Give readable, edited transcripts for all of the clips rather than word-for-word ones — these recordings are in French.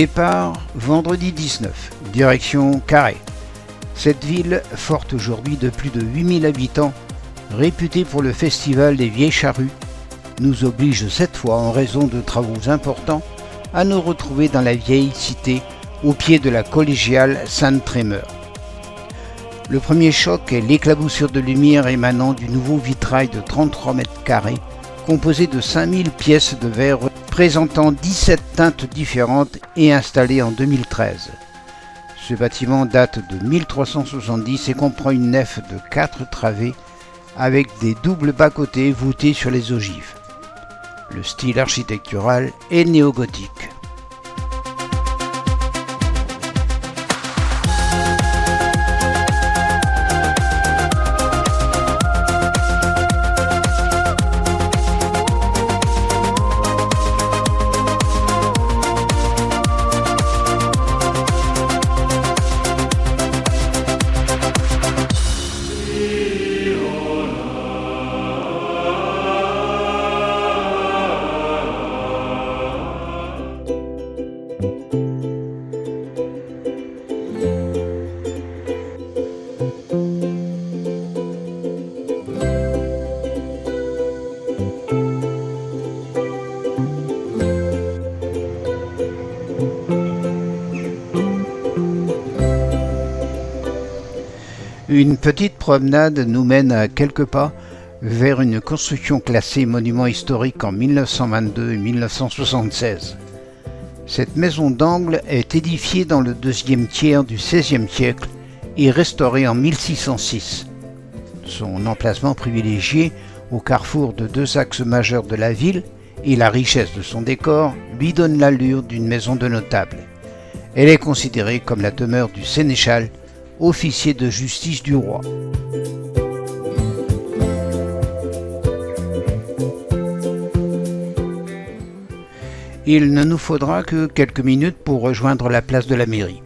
Départ vendredi 19, direction Carhaix. Cette ville, forte aujourd'hui de plus de 8000 habitants, réputée pour le festival des Vieilles Charrues, nous oblige cette fois, en raison de travaux importants, à nous retrouver dans la vieille cité, au pied de la collégiale Sainte-Trémeur. Le premier choc est l'éclaboussure de lumière émanant du nouveau vitrail de 33 mètres carrés, composé de 5000 pièces de verre présentant 17 teintes différentes et installé en 2013. Ce bâtiment date de 1370 et comprend une nef de 4 travées avec des doubles bas-côtés voûtés sur les ogives. Le style architectural est néogothique. Une petite promenade nous mène à quelques pas vers une construction classée monument historique en 1922 et 1976. Cette maison d'angle est édifiée dans le deuxième tiers du XVIe siècle et restaurée en 1606. Son emplacement privilégié au carrefour de deux axes majeurs de la ville et la richesse de son décor lui donnent l'allure d'une maison de notable. Elle est considérée comme la demeure du sénéchal, officier de justice du roi. Il ne nous faudra que quelques minutes pour rejoindre la place de la mairie.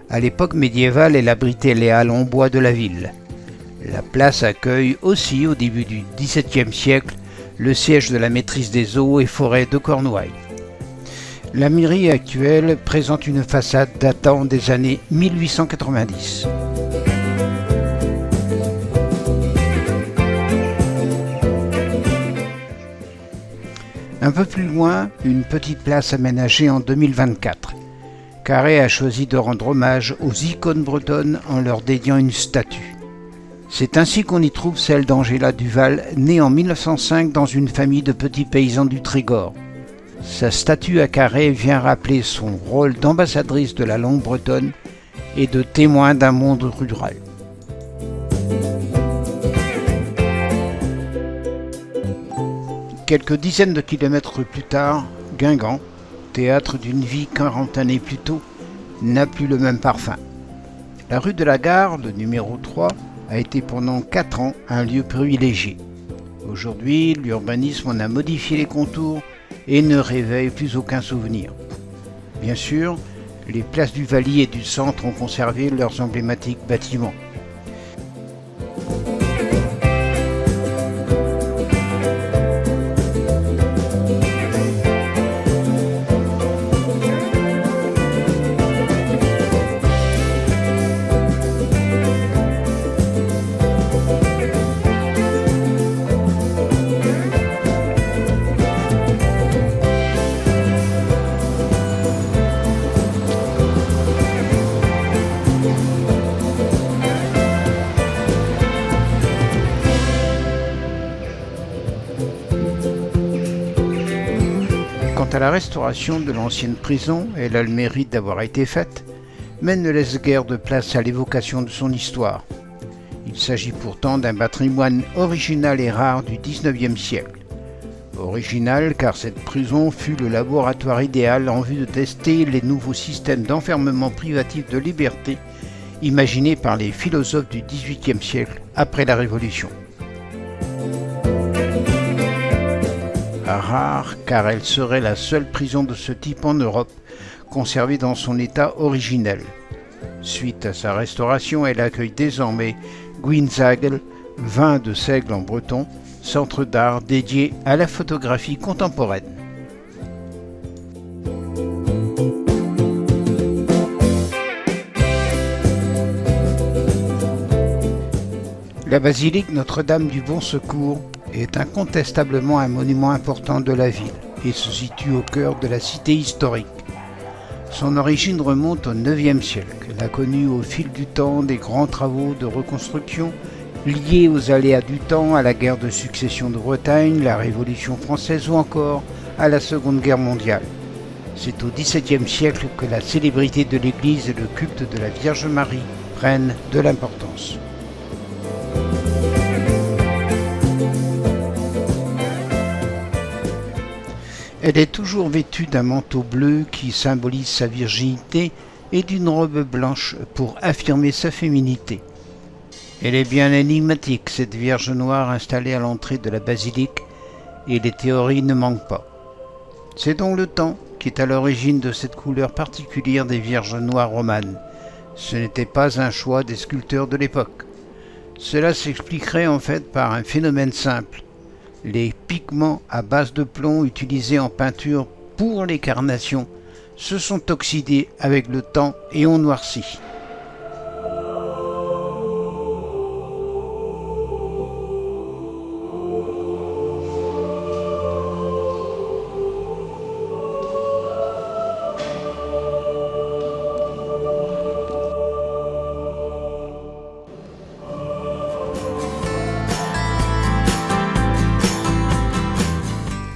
À l'époque médiévale, elle abritait les halles en bois de la ville. La place accueille aussi, au début du XVIIe siècle, le siège de la maîtrise des eaux et forêts de Cornouailles. La mairie actuelle présente une façade datant des années 1890. Un peu plus loin, une petite place aménagée en 2024. Carhaix a choisi de rendre hommage aux icônes bretonnes en leur dédiant une statue. C'est ainsi qu'on y trouve celle d'Angela Duval, née en 1905 dans une famille de petits paysans du Trégor. Sa statue à Carhaix vient rappeler son rôle d'ambassadrice de la langue bretonne et de témoin d'un monde rural. Quelques dizaines de kilomètres plus tard, Guingamp, théâtre d'une vie 40 années plus tôt, n'a plus le même parfum. La rue de la Gare, le numéro 3, a été pendant 4 ans un lieu privilégié. Aujourd'hui, l'urbanisme en a modifié les contours et ne réveille plus aucun souvenir. Bien sûr, les places du Vallier et du centre ont conservé leurs emblématiques bâtiments. Quant à la restauration de l'ancienne prison, elle a le mérite d'avoir été faite, mais ne laisse guère de place à l'évocation de son histoire. Il s'agit pourtant d'un patrimoine original et rare du XIXe siècle. Original car cette prison fut le laboratoire idéal en vue de tester les nouveaux systèmes d'enfermement privatif de liberté imaginés par les philosophes du XVIIIe siècle après la Révolution. Rare car elle serait la seule prison de ce type en Europe, conservée dans son état originel. Suite à sa restauration, elle accueille désormais Gwynzagel, vin de seigle en breton, centre d'art dédié à la photographie contemporaine. La basilique Notre-Dame du Bon Secours est incontestablement un monument important de la ville et se situe au cœur de la cité historique. Son origine remonte au IXe siècle. Elle a connu au fil du temps des grands travaux de reconstruction liés aux aléas du temps, à la guerre de succession de Bretagne, la Révolution française ou encore à la Seconde Guerre mondiale. C'est au XVIIe siècle que la célébrité de l'église et le culte de la Vierge Marie prennent de l'importance. Elle est toujours vêtue d'un manteau bleu qui symbolise sa virginité et d'une robe blanche pour affirmer sa féminité. Elle est bien énigmatique, cette Vierge noire installée à l'entrée de la basilique, et les théories ne manquent pas. C'est donc le temps qui est à l'origine de cette couleur particulière des Vierges noires romanes. Ce n'était pas un choix des sculpteurs de l'époque. Cela s'expliquerait en fait par un phénomène simple. Les pigments à base de plomb utilisés en peinture pour les carnations se sont oxydés avec le temps et ont noirci.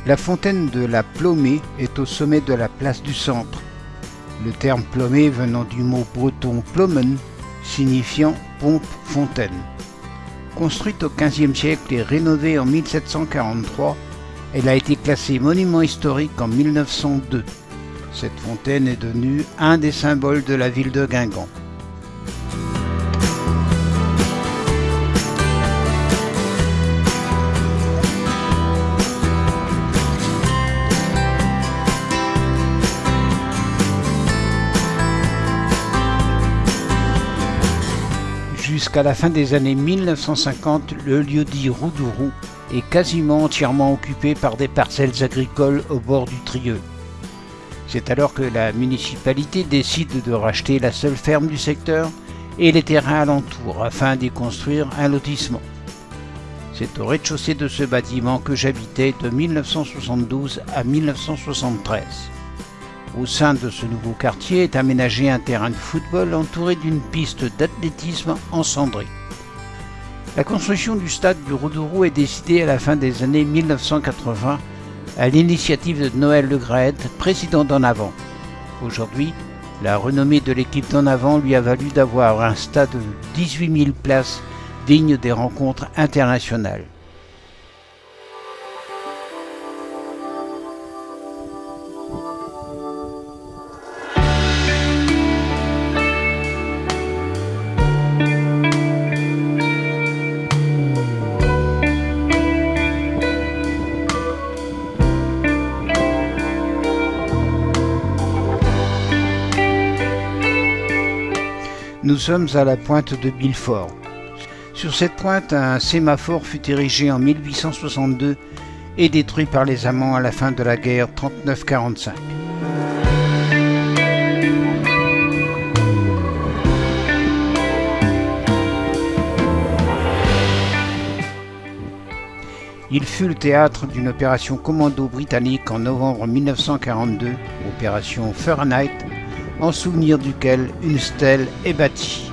La fontaine de la Plomée est au sommet de la place du Centre. Le terme Plomée venant du mot breton plomen, signifiant pompe-fontaine. Construite au XVe siècle et rénovée en 1743, elle a été classée monument historique en 1902. Cette fontaine est devenue un des symboles de la ville de Guingamp. Jusqu'à la fin des années 1950, le lieu-dit Roudourou est quasiment entièrement occupé par des parcelles agricoles au bord du Trieux. C'est alors que la municipalité décide de racheter la seule ferme du secteur et les terrains alentours afin d'y construire un lotissement. C'est au rez-de-chaussée de ce bâtiment que j'habitais de 1972 à 1973. Au sein de ce nouveau quartier est aménagé un terrain de football entouré d'une piste d'athlétisme encendrée. La construction du stade du Roudourou est décidée à la fin des années 1980 à l'initiative de Noël Le Graët, président d'En Avant. Aujourd'hui, la renommée de l'équipe d'En Avant lui a valu d'avoir un stade de 18 000 places digne des rencontres internationales. Nous sommes à la pointe de Bilfort. Sur cette pointe, un sémaphore fut érigé en 1862 et détruit par les Allemands à la fin de la guerre 39-45. Il fut le théâtre d'une opération commando britannique en novembre 1942, opération Fahrenheit, en souvenir duquel une stèle est bâtie.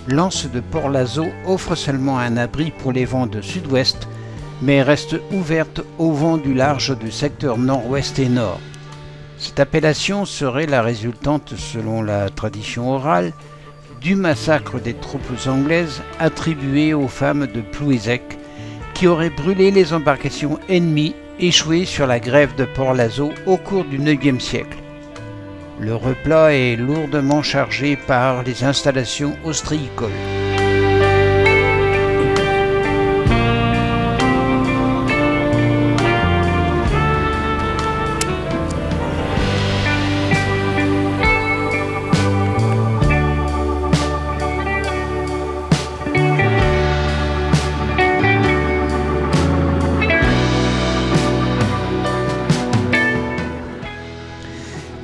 L'anse de Port-Lazo offre seulement un abri pour les vents de sud-ouest, mais reste ouverte au vent du large du secteur nord-ouest et nord. Cette appellation serait la résultante, selon la tradition orale, du massacre des troupes anglaises attribué aux femmes de Plouézec, qui auraient brûlé les embarcations ennemies échouées sur la grève de Port-Lazo au cours du IXe siècle. Le replat est lourdement chargé par les installations ostréicoles.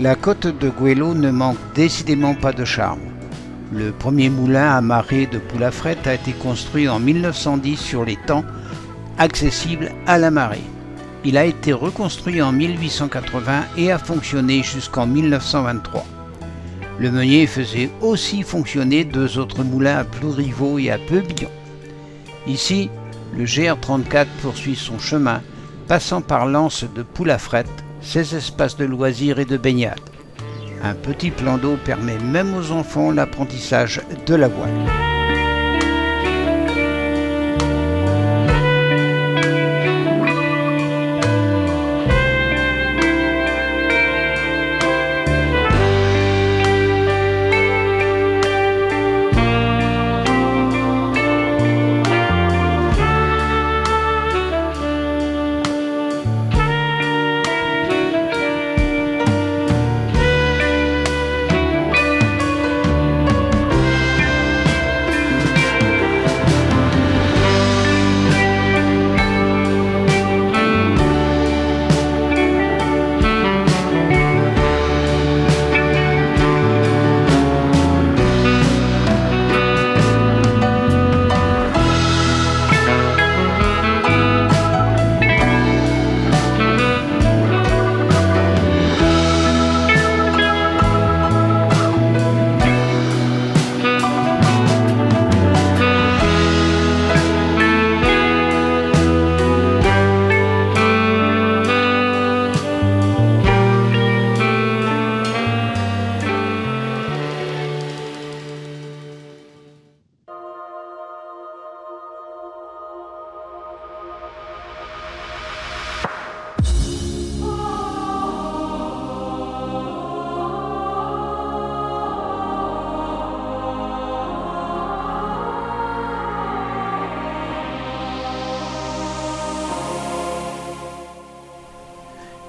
La côte de Goëlo ne manque décidément pas de charme. Le premier moulin à marée de Poulafret a été construit en 1910 sur l'étang, accessible à la marée. Il a été reconstruit en 1880 et a fonctionné jusqu'en 1923. Le meunier faisait aussi fonctionner 2 autres moulins à Plouriveau et à Peubillon. Ici, le GR34 poursuit son chemin, passant par l'anse de Poulafret, ses espaces de loisirs et de baignade. Un petit plan d'eau permet même aux enfants l'apprentissage de la voile.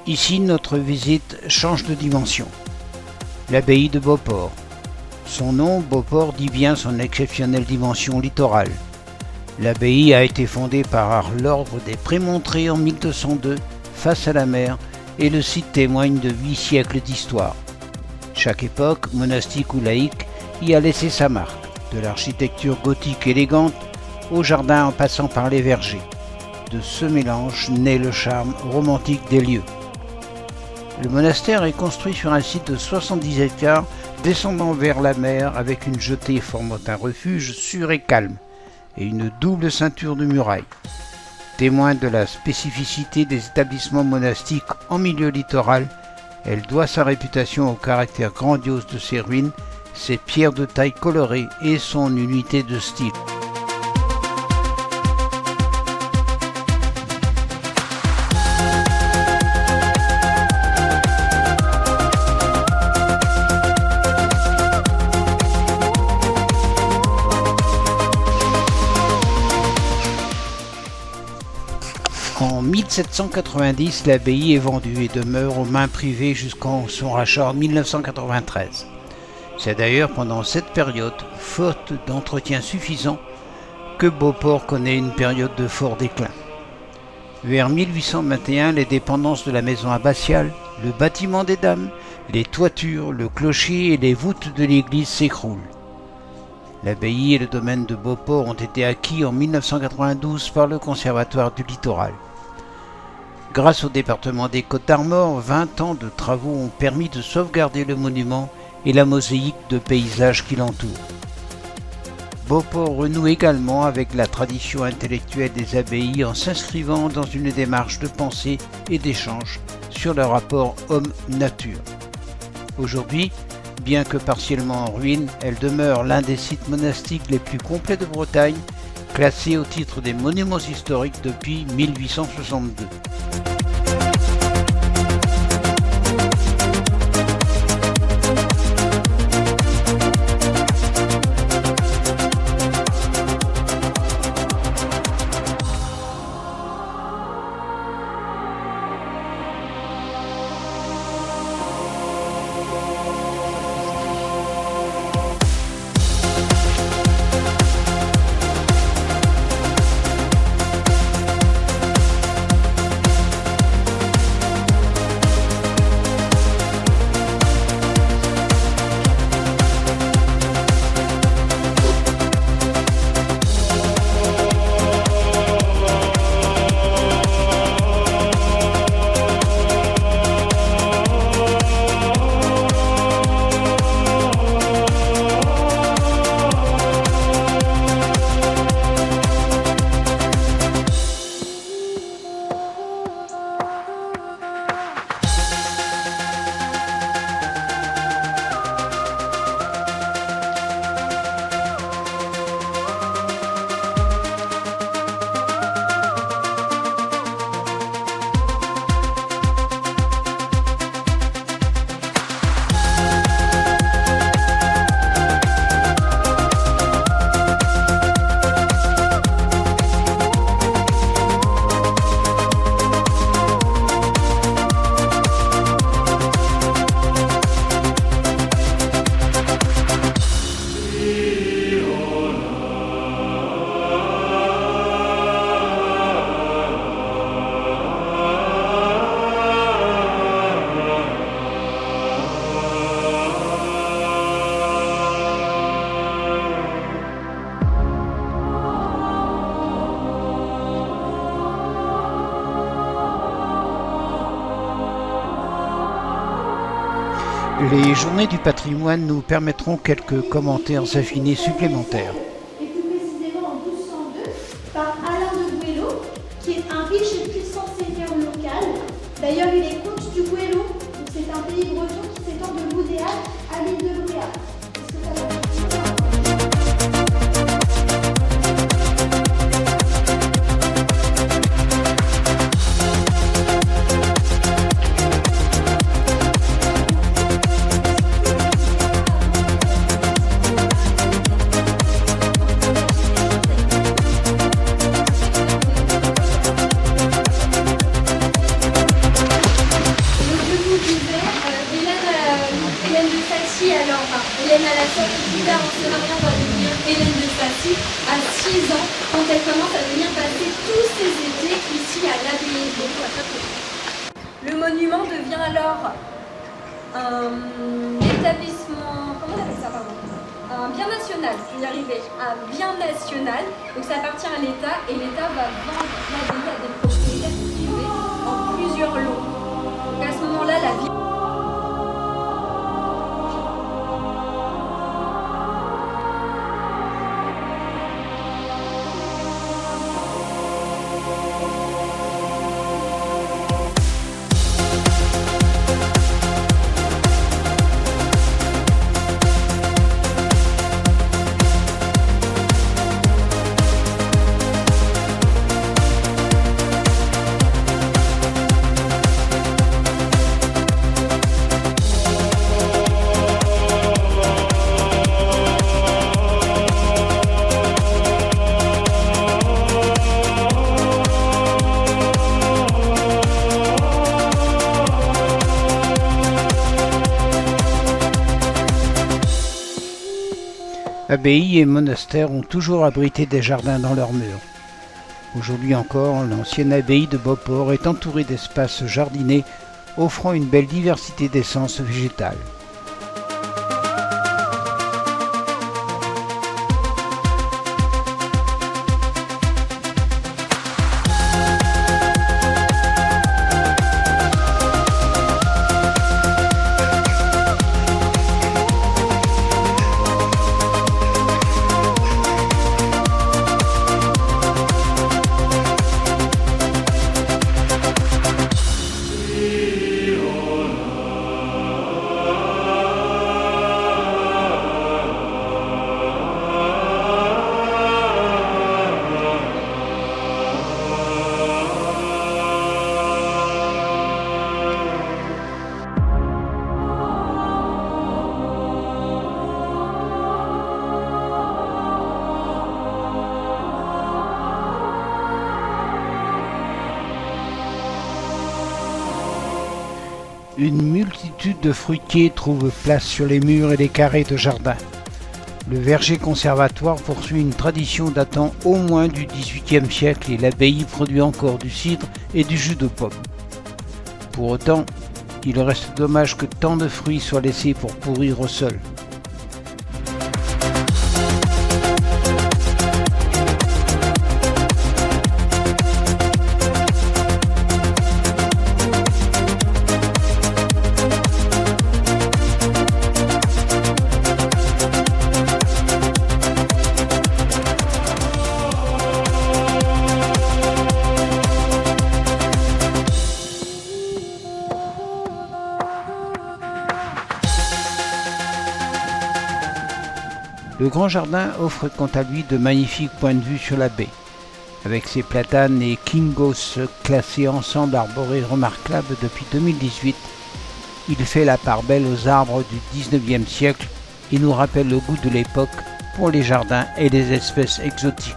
Ici, notre visite change de dimension. L'abbaye de Beauport. Son nom, Beauport, dit bien son exceptionnelle dimension littorale. L'abbaye a été fondée par l'ordre des Prémontrés en 1202, face à la mer, et le site témoigne de 8 siècles d'histoire. Chaque époque, monastique ou laïque, y a laissé sa marque, de l'architecture gothique élégante au jardin en passant par les vergers. De ce mélange naît le charme romantique des lieux. Le monastère est construit sur un site de 70 hectares descendant vers la mer avec une jetée formant un refuge sûr et calme et une double ceinture de murailles. Témoin de la spécificité des établissements monastiques en milieu littoral, elle doit sa réputation au caractère grandiose de ses ruines, ses pierres de taille colorées et son unité de style. En 1790, l'abbaye est vendue et demeure aux mains privées jusqu'en son rachat en 1993. C'est d'ailleurs pendant cette période, faute d'entretien suffisant, que Beauport connaît une période de fort déclin. Vers 1821, les dépendances de la maison abbatiale, le bâtiment des dames, les toitures, le clocher et les voûtes de l'église s'écroulent. L'abbaye et le domaine de Beauport ont été acquis en 1992 par le Conservatoire du Littoral. Grâce au département des Côtes-d'Armor, 20 ans de travaux ont permis de sauvegarder le monument et la mosaïque de paysages qui l'entourent. Beauport renoue également avec la tradition intellectuelle des abbayes en s'inscrivant dans une démarche de pensée et d'échange sur le rapport homme-nature. Aujourd'hui, bien que partiellement en ruine, elle demeure l'un des sites monastiques les plus complets de Bretagne, classé au titre des monuments historiques depuis 1862. Les journées du patrimoine nous permettront quelques commentaires affinés supplémentaires. Et plus précisément en 1202 par Alain de Gouello, qui est un riche et puissant seigneur local. D'ailleurs, il est comte du Gouello, donc c'est un pays breton qui s'étend de Loudéac à l'île de Bréa. Est-ce que ça va être Hélène à la sorte plus tard en se mariant va devenir Hélène de Sacy à 6 ans quand elle commence à venir passer tous ses étés ici à l'abbaye. Le monument devient alors un établissement, comment on appelle ça, pardon, un bien national, je vais y arriver, un bien national, donc ça appartient à l'État et l'État va vendre l'abbaye à des propriétaires privés en plusieurs lots. Donc à ce moment-là, la ville Abbayes et monastères ont toujours abrité des jardins dans leurs murs. Aujourd'hui encore, l'ancienne abbaye de Beauport est entourée d'espaces jardinés offrant une belle diversité d'essences végétales. Une multitude de fruitiers trouve place sur les murs et les carrés de jardin. Le verger conservatoire poursuit une tradition datant au moins du XVIIIe siècle et l'abbaye produit encore du cidre et du jus de pomme. Pour autant, il reste dommage que tant de fruits soient laissés pour pourrir au sol. Le grand jardin offre quant à lui de magnifiques points de vue sur la baie. Avec ses platanes et kingos classés ensemble arborés remarquables depuis 2018, il fait la part belle aux arbres du 19e siècle et nous rappelle le goût de l'époque pour les jardins et les espèces exotiques.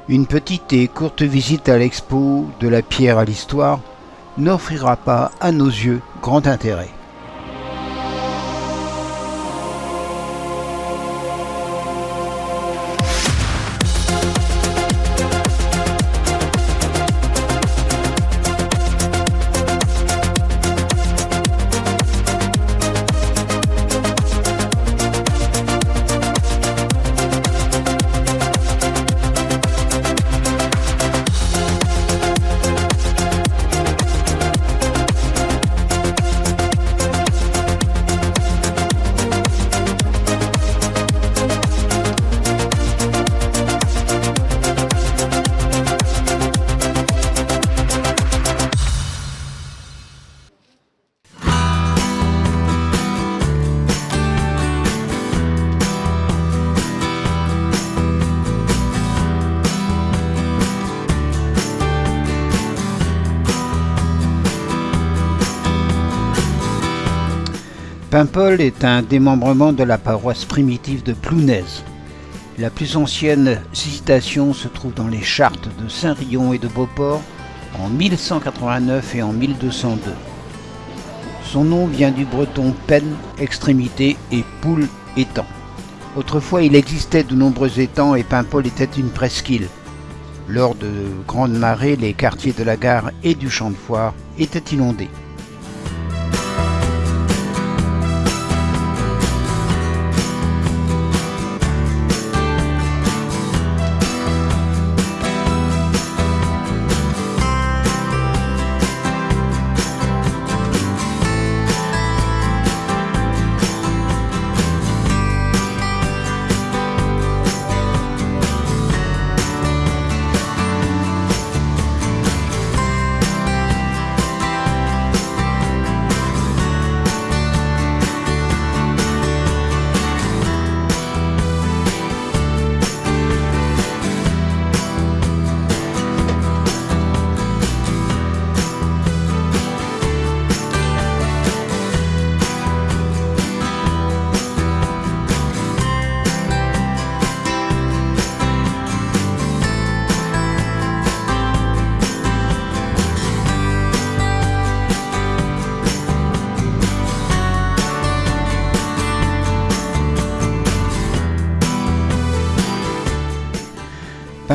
Une petite et courte visite à l'expo de la pierre à l'histoire n'offrira pas à nos yeux grand intérêt. Paimpol est un démembrement de la paroisse primitive de Plounaise. La plus ancienne citation se trouve dans les chartes de Saint-Rion et de Beauport en 1189 et en 1202. Son nom vient du breton pen, extrémité, et poul, étang. Autrefois, il existait de nombreux étangs et Paimpol était une presqu'île. Lors de grandes marées, les quartiers de la gare et du champ de foire étaient inondés.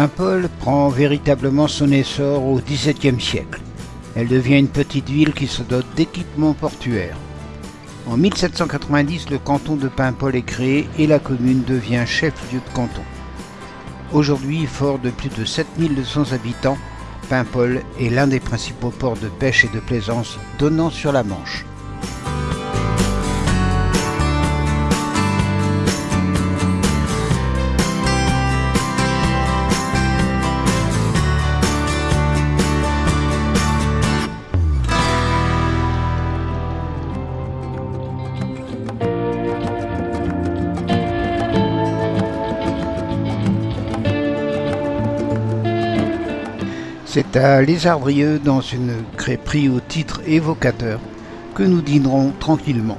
Paimpol prend véritablement son essor au XVIIe siècle. Elle devient une petite ville qui se dote d'équipements portuaires. En 1790, le canton de Paimpol est créé et la commune devient chef-lieu de canton. Aujourd'hui, fort de plus de 7200 habitants, Paimpol est l'un des principaux ports de pêche et de plaisance donnant sur la Manche. C'est à Lézardrieux, dans une crêperie au titre évocateur, que nous dînerons tranquillement.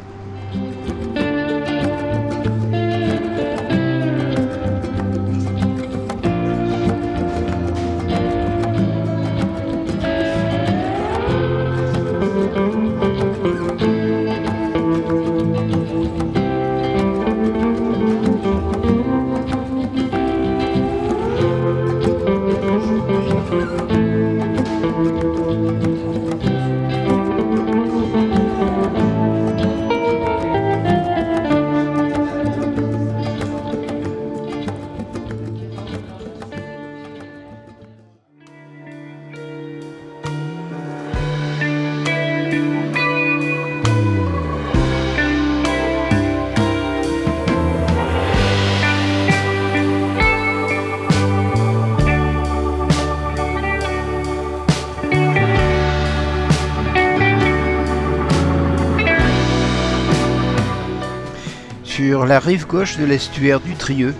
Sur la rive gauche de l'estuaire du Trieux,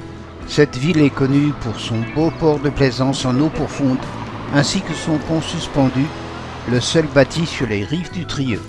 cette ville est connue pour son beau port de plaisance en eau profonde, ainsi que son pont suspendu, le seul bâti sur les rives du Trieux.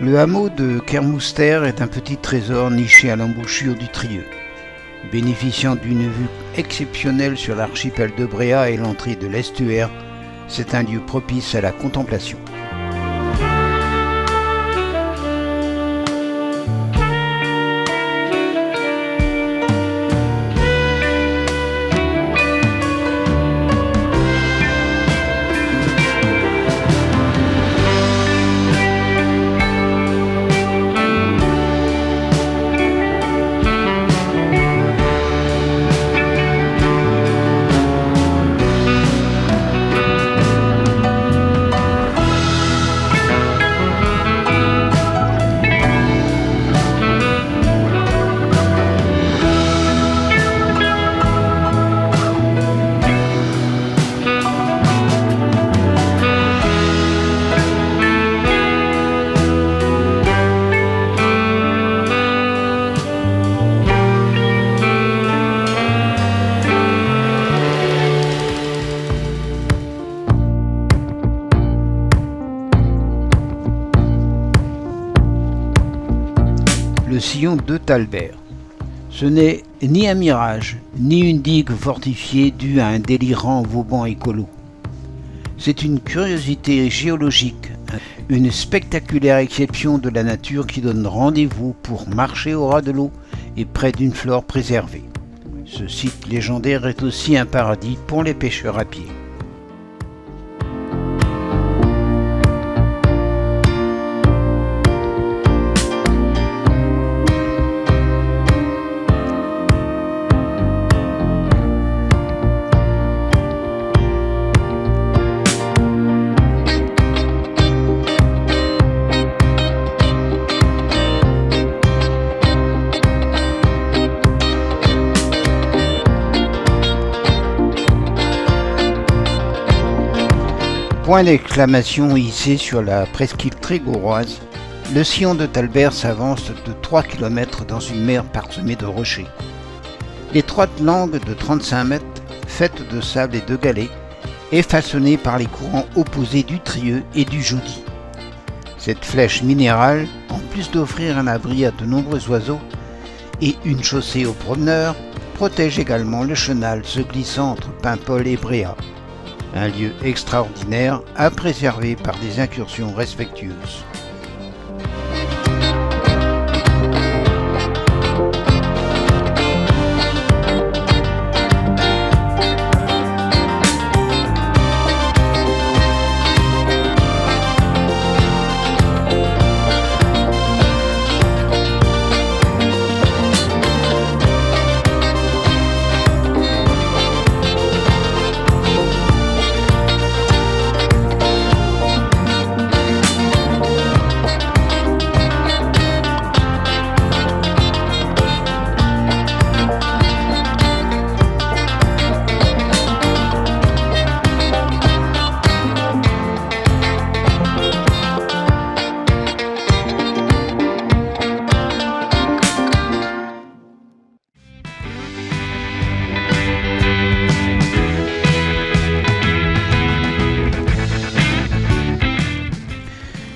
Le hameau de Kermouster est un petit trésor niché à l'embouchure du Trieux. Bénéficiant d'une vue exceptionnelle sur l'archipel de Bréhat et l'entrée de l'estuaire, c'est un lieu propice à la contemplation. Le sillon de Talbert. Ce n'est ni un mirage, ni une digue fortifiée due à un délirant Vauban écolo. C'est une curiosité géologique, une spectaculaire exception de la nature qui donne rendez-vous pour marcher au ras de l'eau et près d'une flore préservée. Ce site légendaire est aussi un paradis pour les pêcheurs à pied. Point d'exclamation hissé sur la presqu'île trégoroise, le sillon de Talbert s'avance de 3 km dans une mer parsemée de rochers. L'étroite langue de 35 mètres, faite de sable et de galets, est façonnée par les courants opposés du Trieux et du Joudy. Cette flèche minérale, en plus d'offrir un abri à de nombreux oiseaux et une chaussée aux promeneurs, protège également le chenal se glissant entre Paimpol et Bréhat. Un lieu extraordinaire à préserver par des incursions respectueuses.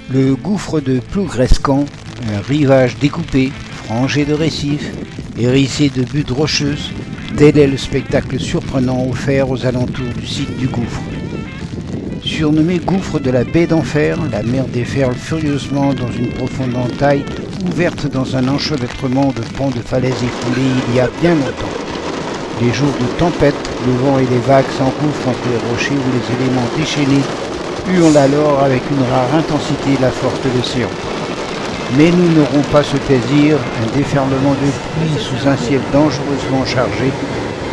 Le gouffre de Plougrescan, un rivage découpé, frangé de récifs, hérissé de buttes rocheuses, tel est le spectacle surprenant offert aux alentours du site du gouffre. Surnommé gouffre de la baie d'Enfer, la mer déferle furieusement dans une profonde entaille ouverte dans un enchevêtrement de pans de falaises écoulées il y a bien longtemps. Les jours de tempête, le vent et les vagues s'engouffrent entre les rochers où les éléments déchaînés hurlent alors avec une rare intensité la force de l'océan. Mais nous n'aurons pas ce plaisir, un déferlement de pluie sous un ciel dangereusement chargé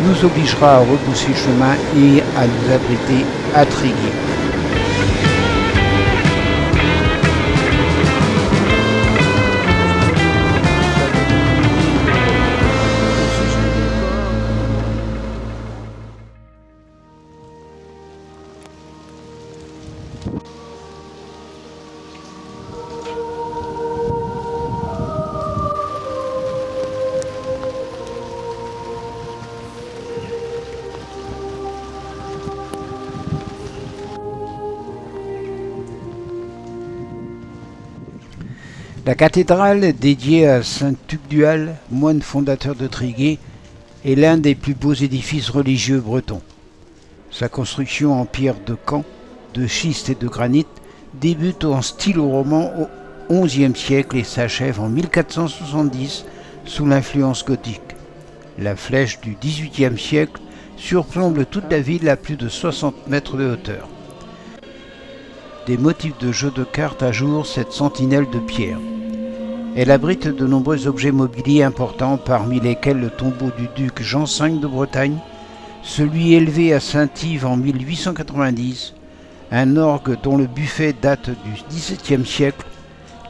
nous obligera à repousser chemin et à nous abriter à Tréguier. La cathédrale, dédiée à saint Tugdual, moine fondateur de Tréguier, est l'un des plus beaux édifices religieux bretons. Sa construction en pierre de Caen, de schiste et de granit débute en style roman au XIe siècle et s'achève en 1470 sous l'influence gothique. La flèche du XVIIIe siècle surplombe toute la ville à plus de 60 mètres de hauteur. Des motifs de jeux de cartes ajourent cette sentinelle de pierre. Elle abrite de nombreux objets mobiliers importants, parmi lesquels le tombeau du duc Jean V de Bretagne, celui élevé à Saint-Yves en 1890, un orgue dont le buffet date du XVIIe siècle,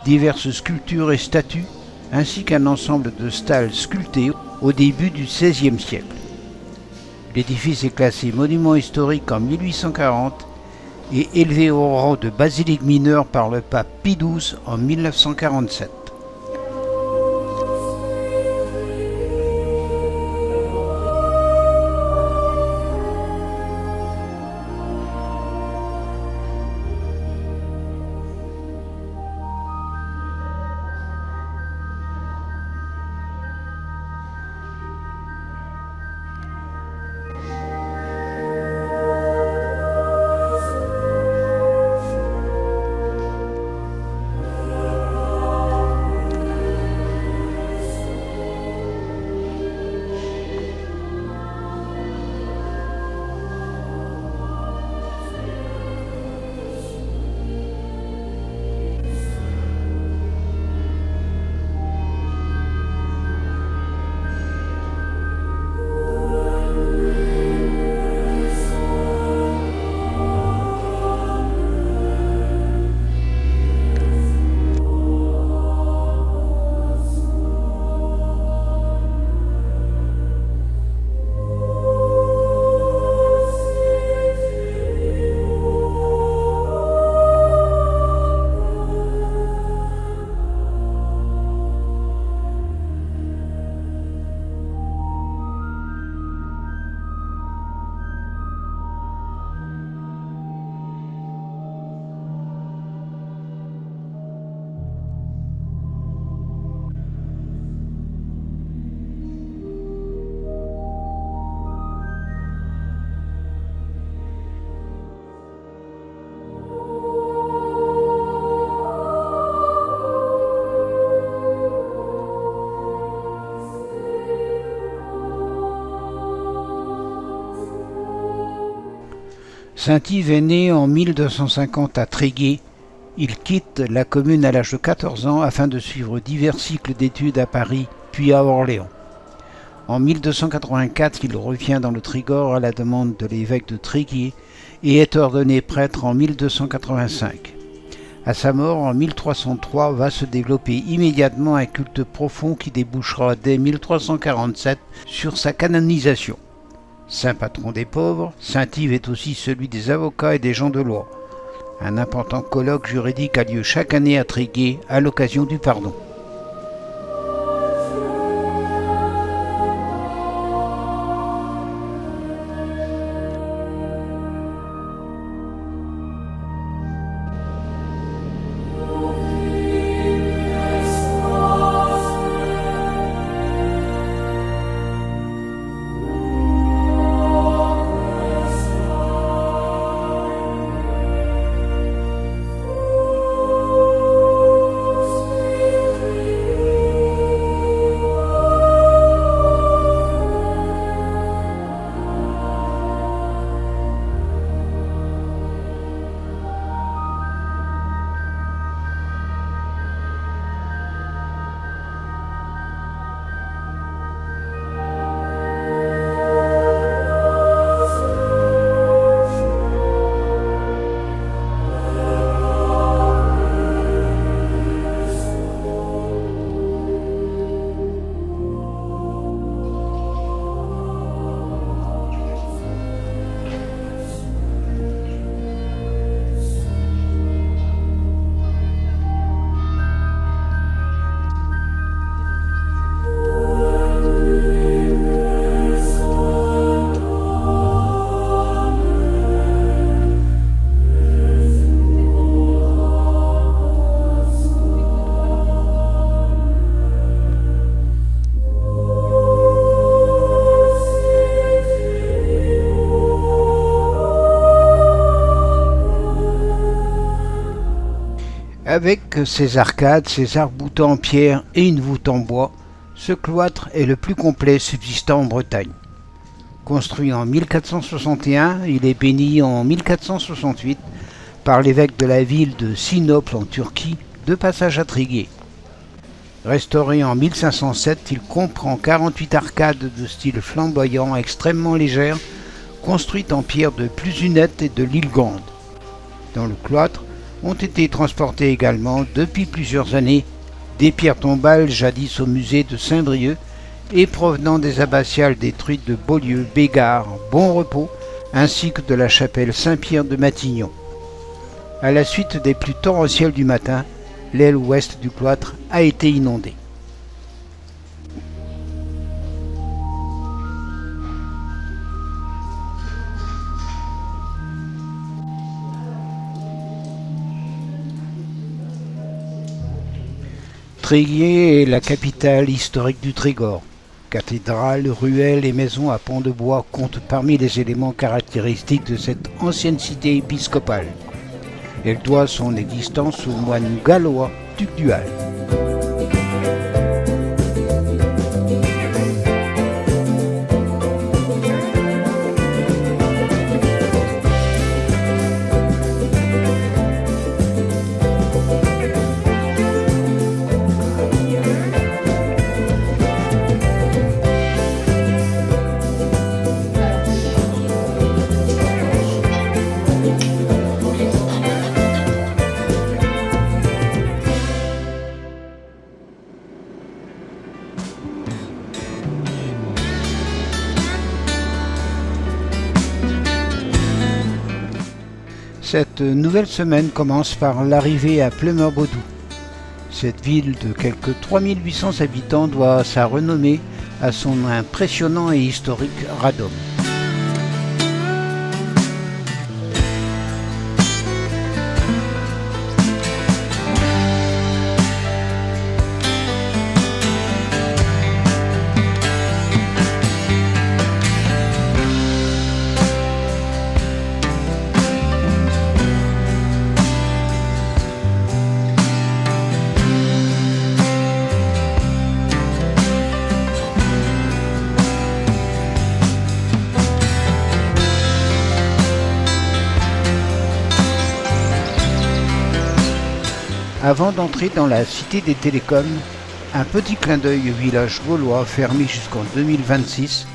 diverses sculptures et statues, ainsi qu'un ensemble de stalles sculptées au début du XVIe siècle. L'édifice est classé monument historique en 1840 et élevé au rang de basilique mineure par le pape Pie XII en 1947. Saint-Yves est né en 1250 à Tréguier. Il quitte la commune à l'âge de 14 ans afin de suivre divers cycles d'études à Paris, puis à Orléans. En 1284, il revient dans le Trégor à la demande de l'évêque de Tréguier et est ordonné prêtre en 1285. À sa mort, en 1303, va se développer immédiatement un culte profond qui débouchera dès 1347 sur sa canonisation. Saint patron des pauvres, Saint-Yves est aussi celui des avocats et des gens de loi. Un important colloque juridique a lieu chaque année à Tréguier à l'occasion du pardon. Avec ses arcades, ses arcs-boutants en pierre et une voûte en bois, ce cloître est le plus complet subsistant en Bretagne. Construit en 1461, il est béni en 1468 par l'évêque de la ville de Sinople en Turquie, de passage à Tréguier. Restauré en 1507, il comprend 48 arcades de style flamboyant extrêmement légères, construites en pierre de Plusunette et de l'île Grande. Dans le cloître ont été transportées également, depuis plusieurs années, des pierres tombales jadis au musée de Saint-Brieuc et provenant des abbatiales détruites de Beaulieu, Bégard, Bon Repos, ainsi que de la chapelle Saint-Pierre de Matignon. À la suite des pluies torrentielles du matin, l'aile ouest du cloître a été inondée. Tréguier est la capitale historique du Trégor. Cathédrales, ruelles et maisons à pans de bois comptent parmi les éléments caractéristiques de cette ancienne cité épiscopale. Elle doit son existence au moine gallois Tugdual. Cette nouvelle semaine commence par l'arrivée à Pleumeur-Bodou. Cette ville de quelques 3800 habitants doit sa renommée à son impressionnant et historique radome. Avant d'entrer dans la cité des télécoms, un petit clin d'œil au village gaulois fermé jusqu'en 2026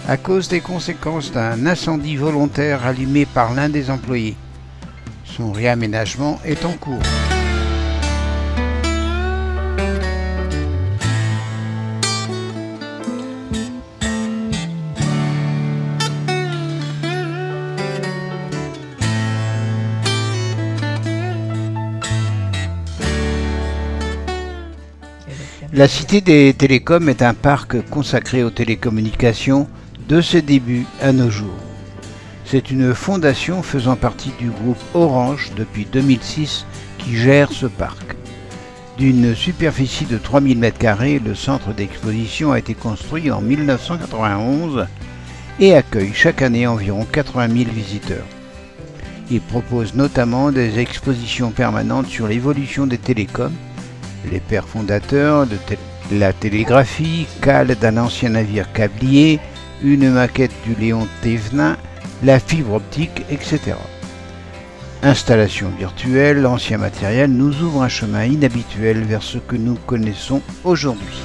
à cause des conséquences d'un incendie volontaire allumé par l'un des employés. Son réaménagement est en cours. La Cité des Télécoms est un parc consacré aux télécommunications de ses débuts à nos jours. C'est une fondation faisant partie du groupe Orange depuis 2006 qui gère ce parc. D'une superficie de 3000 m², le centre d'exposition a été construit en 1991 et accueille chaque année environ 80 000 visiteurs. Il propose notamment des expositions permanentes sur l'évolution des télécoms, les pères fondateurs de la télégraphie, cale d'un ancien navire câblier, une maquette du Léon Thévenin, la fibre optique, etc. Installation virtuelle, ancien matériel nous ouvre un chemin inhabituel vers ce que nous connaissons aujourd'hui.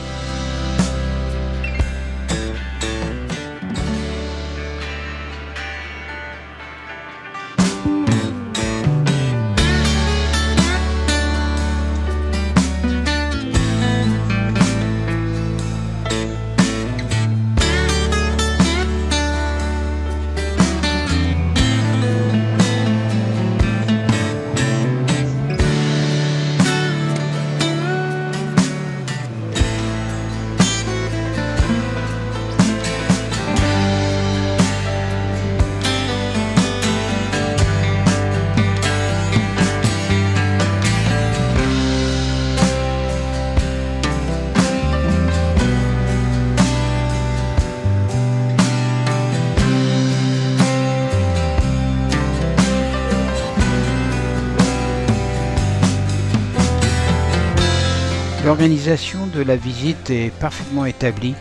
L'organisation de la visite est parfaitement établie,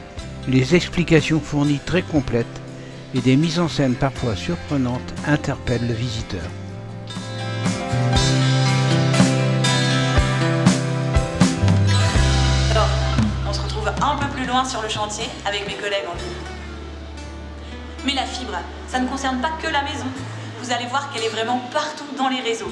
les explications fournies très complètes et des mises en scène parfois surprenantes interpellent le visiteur. Alors, on se retrouve un peu plus loin sur le chantier avec mes collègues en ligne. Mais la fibre, ça ne concerne pas que la maison. Vous allez voir qu'elle est vraiment partout dans les réseaux.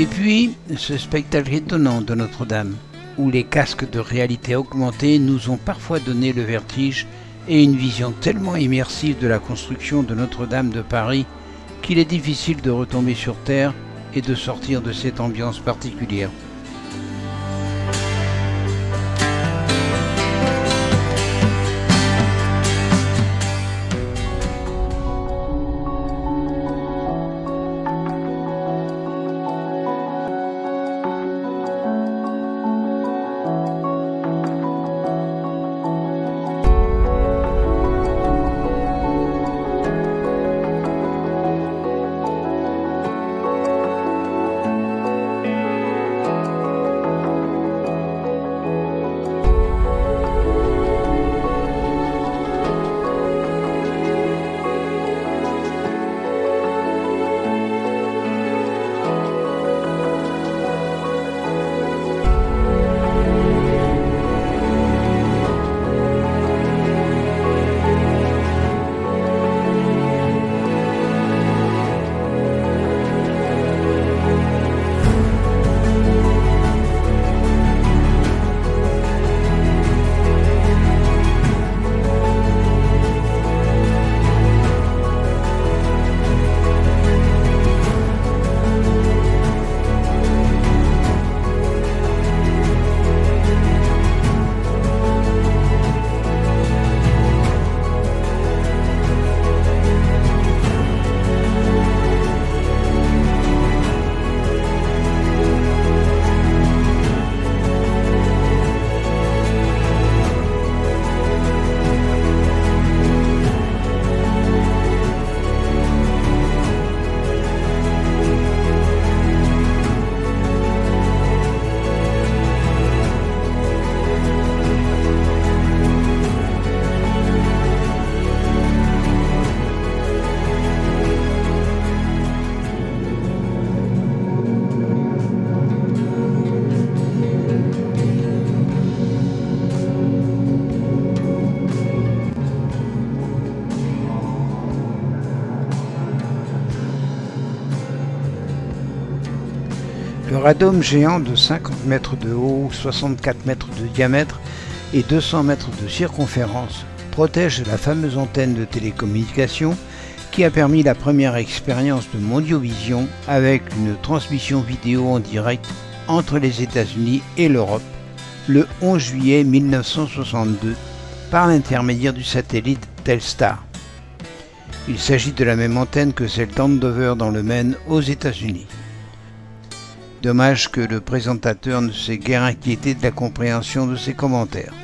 Et puis, ce spectacle étonnant de Notre-Dame, où les casques de réalité augmentée nous ont parfois donné le vertige et une vision tellement immersive de la construction de Notre-Dame de Paris qu'il est difficile de retomber sur Terre et de sortir de cette ambiance particulière. radome géant de 50 mètres de haut, 64 mètres de diamètre et 200 mètres de circonférence protège la fameuse antenne de télécommunication qui a permis la première expérience de Mondiovision avec une transmission vidéo en direct entre les États-Unis et l'Europe le 11 juillet 1962 par l'intermédiaire du satellite Telstar. Il s'agit de la même antenne que celle d'Andover dans le Maine aux États-Unis. Dommage que le présentateur ne s'est guère inquiété de la compréhension de ses commentaires.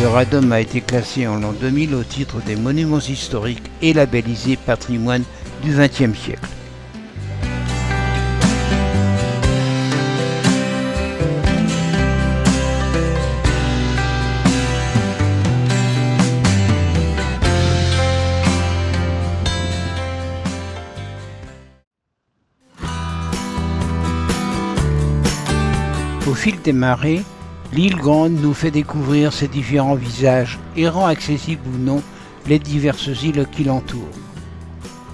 Le radome a été classé en l'an 2000 au titre des monuments historiques et labellisé patrimoine du XXe siècle. Au fil des marées, l'île Grande nous fait découvrir ses différents visages et rend accessibles ou non les diverses îles qui l'entourent.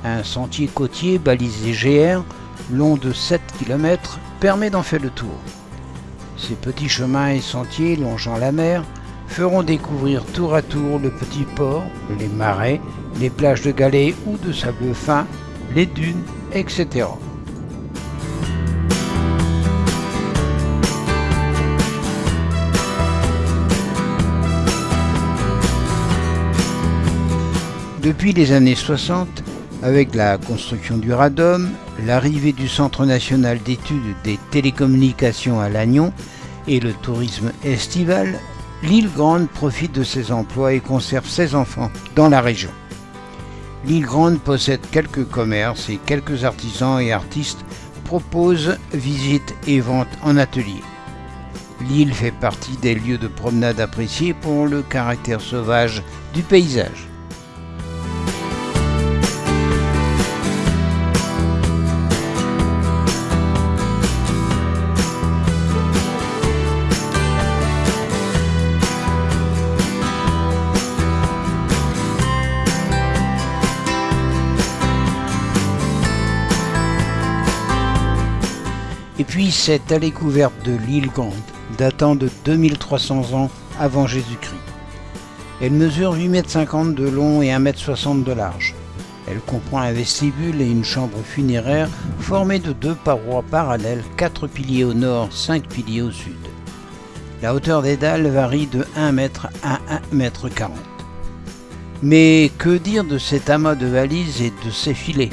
Un sentier côtier balisé GR, long de 7 km, permet d'en faire le tour. Ces petits chemins et sentiers longeant la mer feront découvrir tour à tour le petit port, les marais, les plages de galets ou de sable fin, les dunes, etc. Depuis les années 60, avec la construction du radome, l'arrivée du Centre national d'études des télécommunications à Lannion et le tourisme estival, l'île Grande profite de ses emplois et conserve ses enfants dans la région. L'île Grande possède quelques commerces et quelques artisans et artistes proposent visites et ventes en atelier. L'île fait partie des lieux de promenade appréciés pour le caractère sauvage du paysage. Et puis cette allée couverte de l'île Grande, datant de 2300 ans avant Jésus-Christ. Elle mesure 8,50 m de long et 1,60 m de large. Elle comprend un vestibule et une chambre funéraire formée de 2 parois parallèles, 4 piliers au nord, 5 piliers au sud. La hauteur des dalles varie de 1 m à 1,40 m. Mais que dire de cet amas de valises et de ces filets ?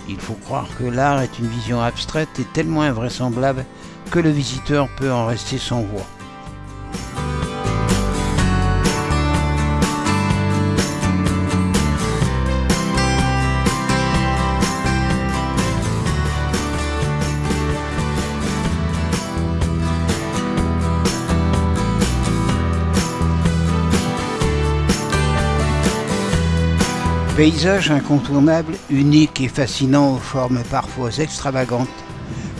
Il faut croire que l'art est une vision abstraite et tellement invraisemblable que le visiteur peut en rester sans voix. Paysage incontournable, unique et fascinant aux formes parfois extravagantes,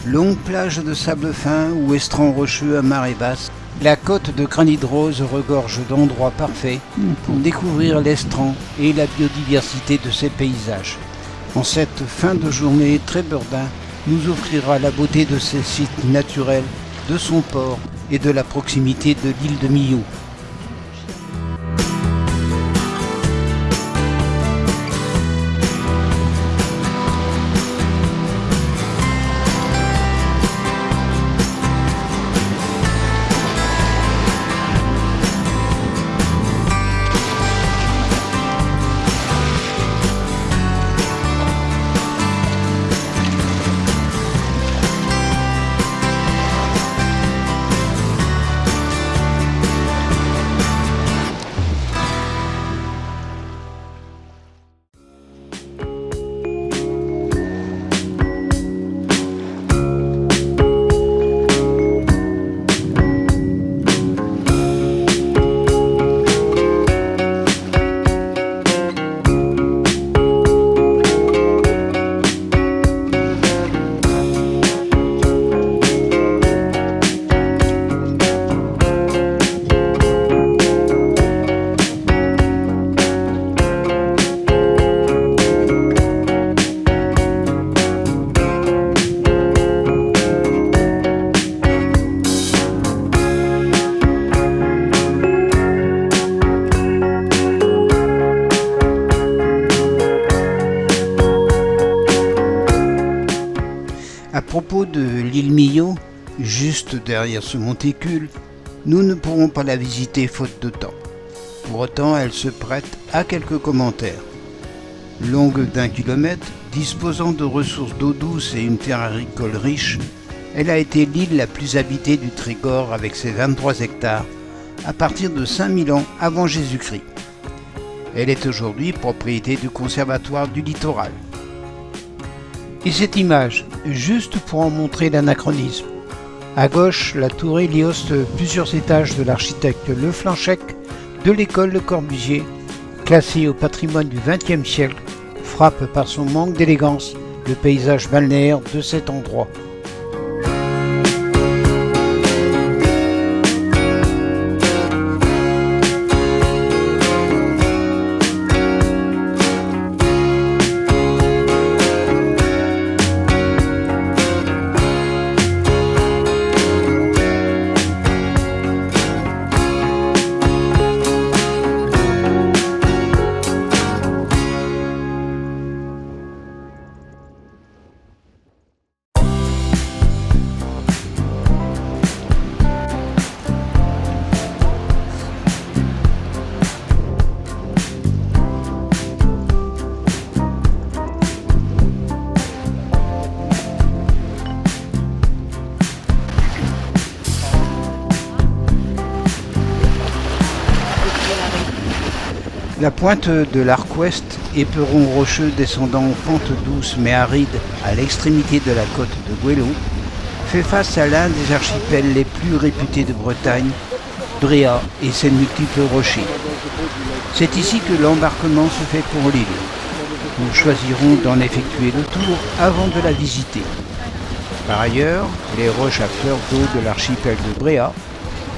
longue plage de sable fin ou estran rocheux à marée basse, la côte de granit rose regorge d'endroits parfaits pour découvrir l'estran et la biodiversité de ces paysages. En cette fin de journée, Trébeurdin nous offrira la beauté de ces sites naturels, de son port et de la proximité de l'île de Millau. l'île Millau, juste derrière ce monticule, nous ne pourrons pas la visiter faute de temps. Pour autant, elle se prête à quelques commentaires. Longue d'1 kilomètre, disposant de ressources d'eau douce et une terre agricole riche, elle a été l'île la plus habitée du Trégor avec ses 23 hectares à partir de 5000 ans avant Jésus-Christ. Elle est aujourd'hui propriété du Conservatoire du Littoral. Et cette image, juste pour en montrer l'anachronisme. À gauche, la tour Hélioste, plusieurs étages de l'architecte Le Flanchec de l'école Le Corbusier, classée au patrimoine du XXe siècle, frappe par son manque d'élégance le paysage balnéaire de cet endroit. La pointe de l'arc ouest, éperon rocheux descendant en pente douce mais aride à l'extrémité de la côte de Goëlo, fait face à l'un des archipels les plus réputés de Bretagne, Bréhat et ses multiples rochers. C'est ici que l'embarquement se fait pour l'île. Nous choisirons d'en effectuer le tour avant de la visiter. Par ailleurs, les roches à fleur d'eau de l'archipel de Bréhat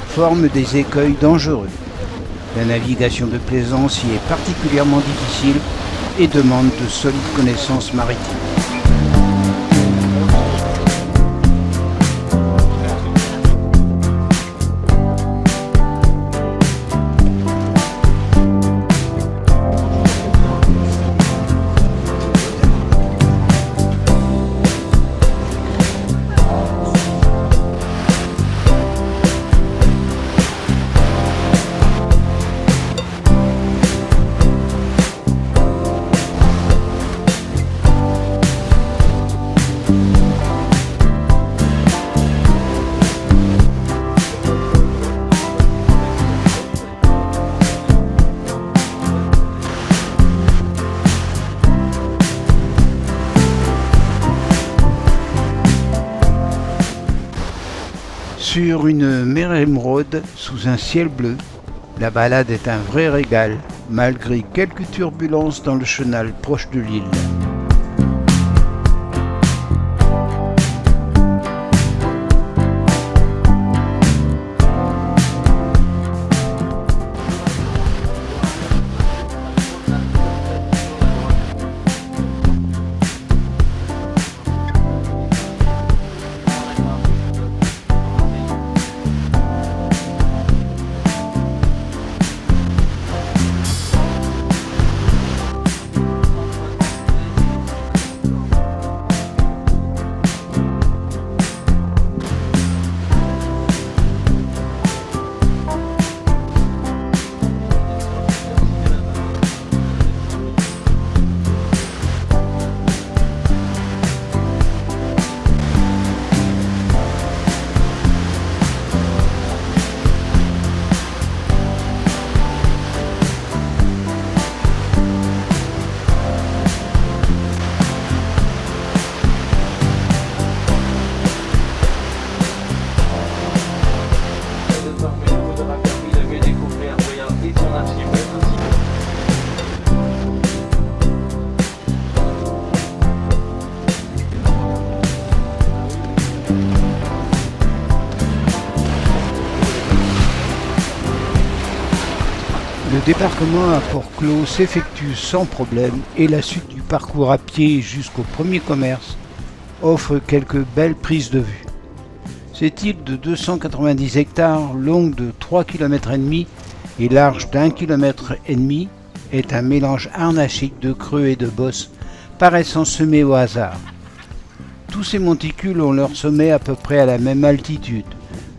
forment des écueils dangereux. La navigation de plaisance y est particulièrement difficile et demande de solides connaissances maritimes. Sur une mer émeraude, sous un ciel bleu, la balade est un vrai régal, malgré quelques turbulences dans le chenal proche de l'île. Le débarquement à Port-Clos s'effectue sans problème et la suite du parcours à pied jusqu'au premier commerce offre quelques belles prises de vue. Cette île de 290 hectares, longue de 3,5 km et large d'1,5 km est un mélange harnachique de creux et de bosses paraissant semés au hasard. Tous ces monticules ont leur sommet à peu près à la même altitude,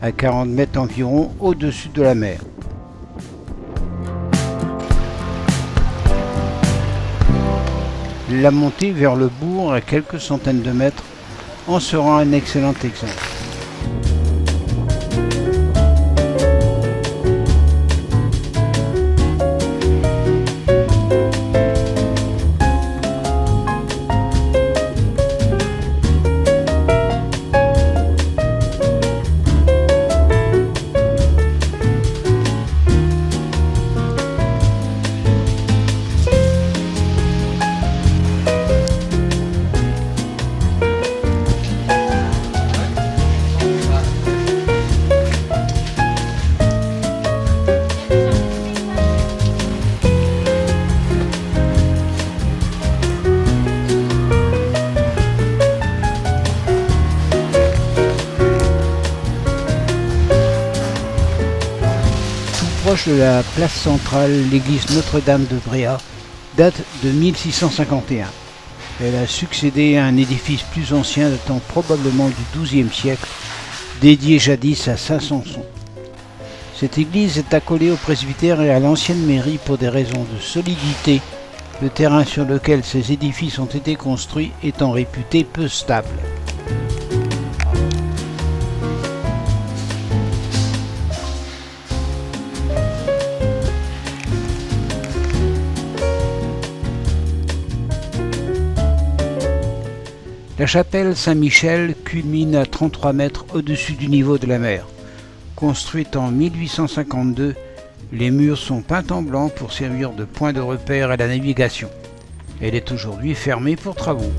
à 40 mètres environ au-dessus de la mer. La montée vers le bourg à quelques centaines de mètres en sera un excellent exemple. Proche de la place centrale, l'église Notre-Dame de Bréhat date de 1651. Elle a succédé à un édifice plus ancien datant probablement du XIIe siècle, dédié jadis à saint Samson. Cette église est accolée au presbytère et à l'ancienne mairie pour des raisons de solidité, le terrain sur lequel ces édifices ont été construits étant réputé peu stable. La chapelle Saint-Michel culmine à 33 mètres au-dessus du niveau de la mer. Construite en 1852, les murs sont peints en blanc pour servir de point de repère à la navigation. Elle est aujourd'hui fermée pour travaux.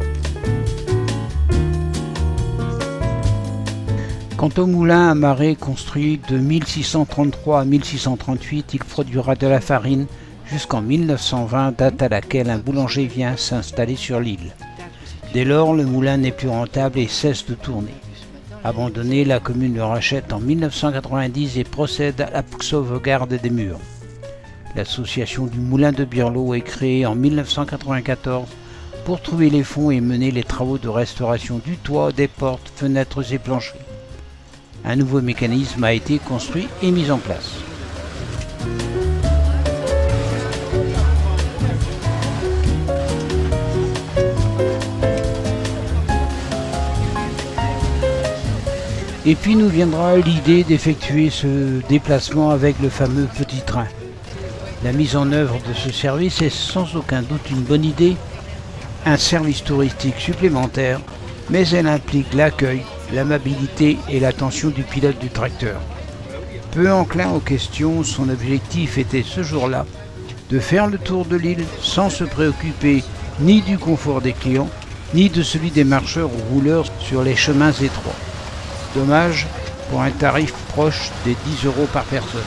Quant au moulin à marée construit de 1633 à 1638, il produira de la farine jusqu'en 1920, date à laquelle un boulanger vient s'installer sur l'île. Dès lors, le moulin n'est plus rentable et cesse de tourner. Abandonné, la commune le rachète en 1990 et procède à la sauvegarde des murs. L'association du moulin de Birlot est créée en 1994 pour trouver les fonds et mener les travaux de restauration du toit, des portes, fenêtres et planchers. Un nouveau mécanisme a été construit et mis en place. Et puis nous viendra l'idée d'effectuer ce déplacement avec le fameux petit train. La mise en œuvre de ce service est sans aucun doute une bonne idée, un service touristique supplémentaire, mais elle implique l'accueil, l'amabilité et l'attention du pilote du tracteur. Peu enclin aux questions, son objectif était ce jour-là de faire le tour de l'île sans se préoccuper ni du confort des clients, ni de celui des marcheurs ou rouleurs sur les chemins étroits. Dommage pour un tarif proche des 10 € par personne.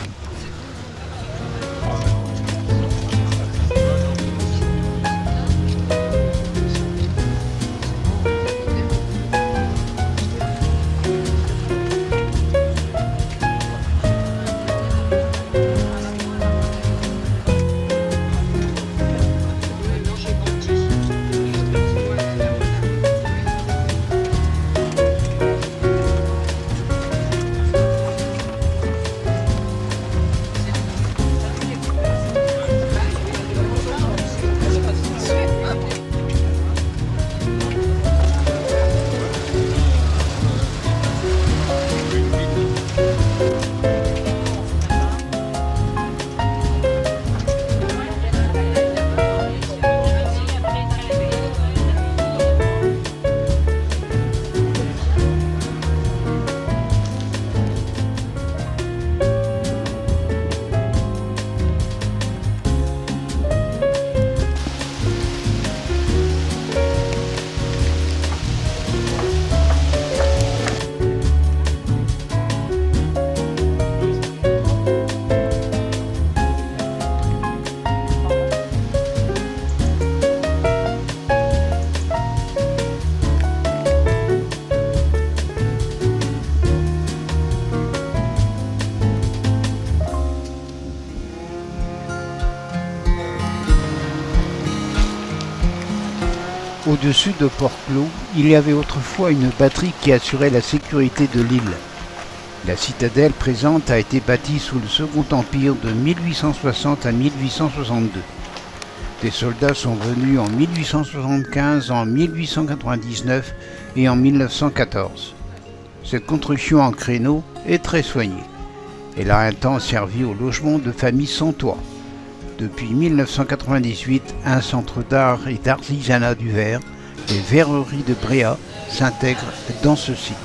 Au-dessus de Port-Clos, il y avait autrefois une batterie qui assurait la sécurité de l'île. La citadelle présente a été bâtie sous le Second Empire de 1860 à 1862. Des soldats sont venus en 1875, en 1899 et en 1914. Cette construction en créneau est très soignée. Elle a un temps servi au logement de familles sans toit. Depuis 1998, un centre d'art et d'artisanat du verre, les Verreries de Bréhat, s'intègre dans ce site.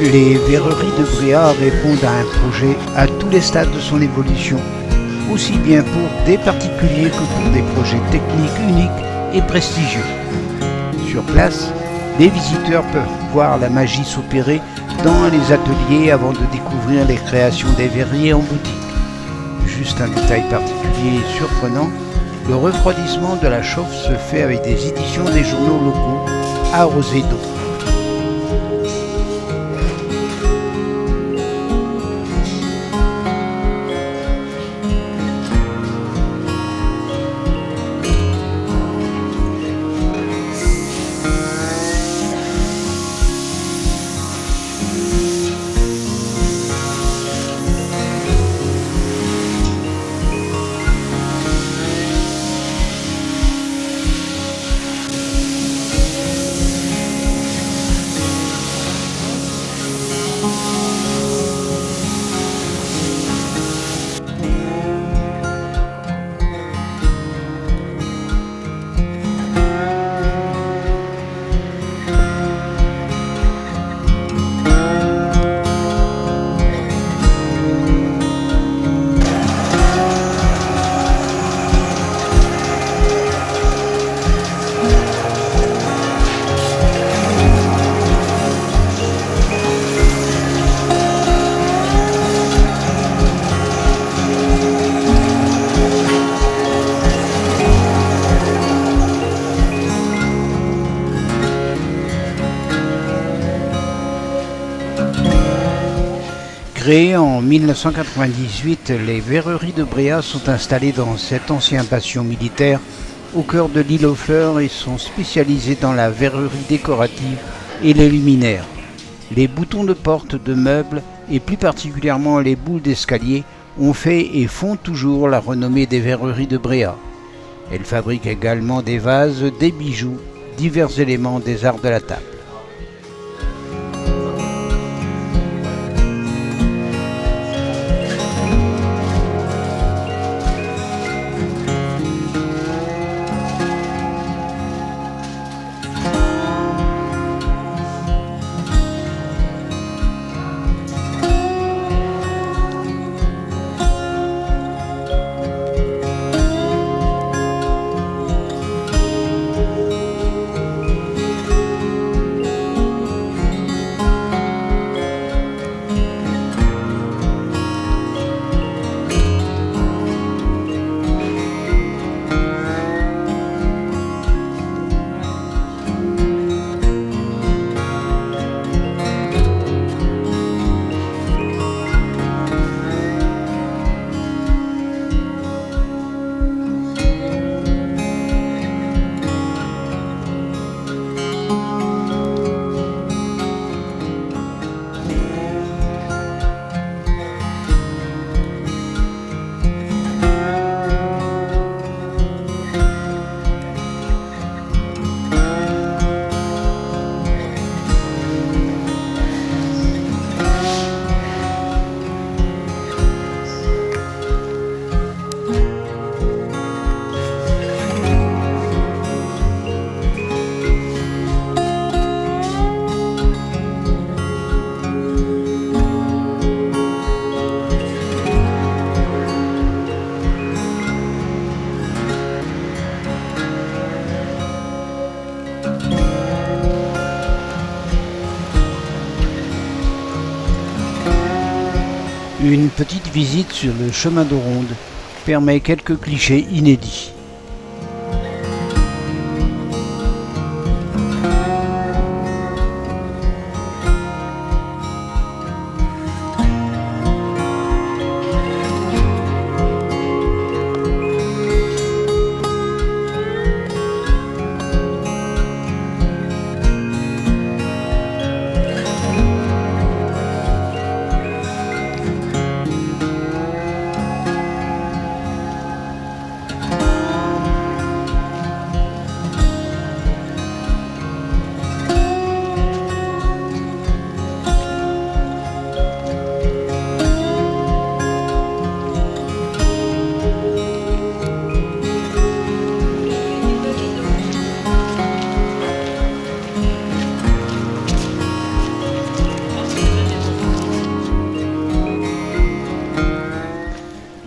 Les Verreries de Bréhat répondent à un projet à tous les stades de son évolution, aussi bien pour des particuliers que pour des projets techniques uniques et prestigieux. Sur place, les visiteurs peuvent voir la magie s'opérer dans les ateliers avant de découvrir les créations des verriers en boutique. Juste un détail particulier et surprenant, le refroidissement de la chauffe se fait avec des éditions des journaux locaux arrosées d'eau. Créées en 1998, les Verreries de Bréhat sont installées dans cet ancien bastion militaire au cœur de l'île aux Fleurs et sont spécialisées dans la verrerie décorative et les luminaires. Les boutons de porte de meubles et plus particulièrement les boules d'escalier ont fait et font toujours la renommée des Verreries de Bréhat. Elles fabriquent également des vases, des bijoux, divers éléments des arts de la table. Une petite visite sur le chemin de ronde permet quelques clichés inédits.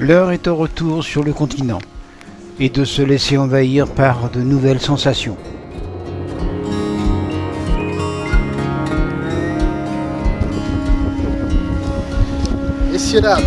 L'heure est au retour sur le continent et de se laisser envahir par de nouvelles sensations. Messieurs, dames,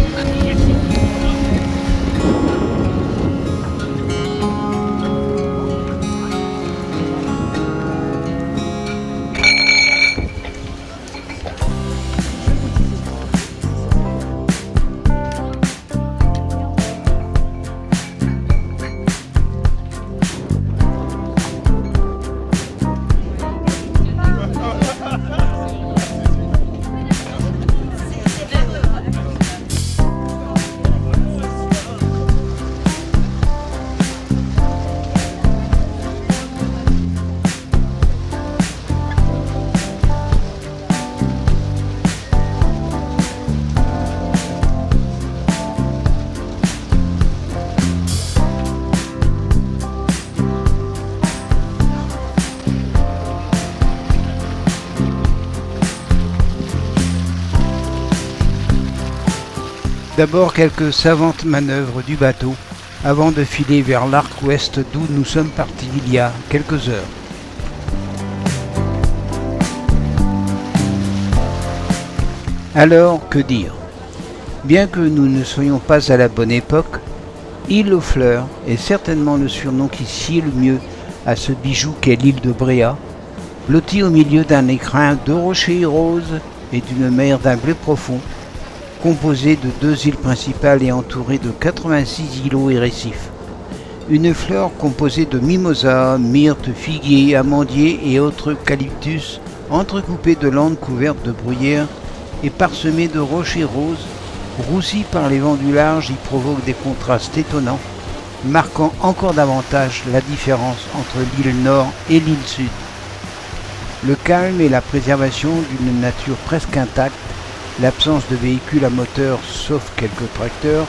D'abord quelques savantes manœuvres du bateau avant de filer vers l'arc ouest d'où nous sommes partis il y a quelques heures. Alors, que dire? Bien que nous ne soyons pas à la bonne époque, Île aux Fleurs est certainement le surnom qui sied le mieux à ce bijou qu'est l'île de Bréhat, blottie au milieu d'un écrin de rochers roses et d'une mer d'un bleu profond, composée de 2 îles principales et entourée de 86 îlots et récifs. Une flore composée de mimosas, myrtes, figuiers, amandiers et autres eucalyptus, entrecoupés de landes couvertes de bruyères et parsemées de rochers roses, roussis par les vents du large, y provoquent des contrastes étonnants, marquant encore davantage la différence entre l'île nord et l'île sud. Le calme et la préservation d'une nature presque intacte, l'absence de véhicules à moteur sauf quelques tracteurs,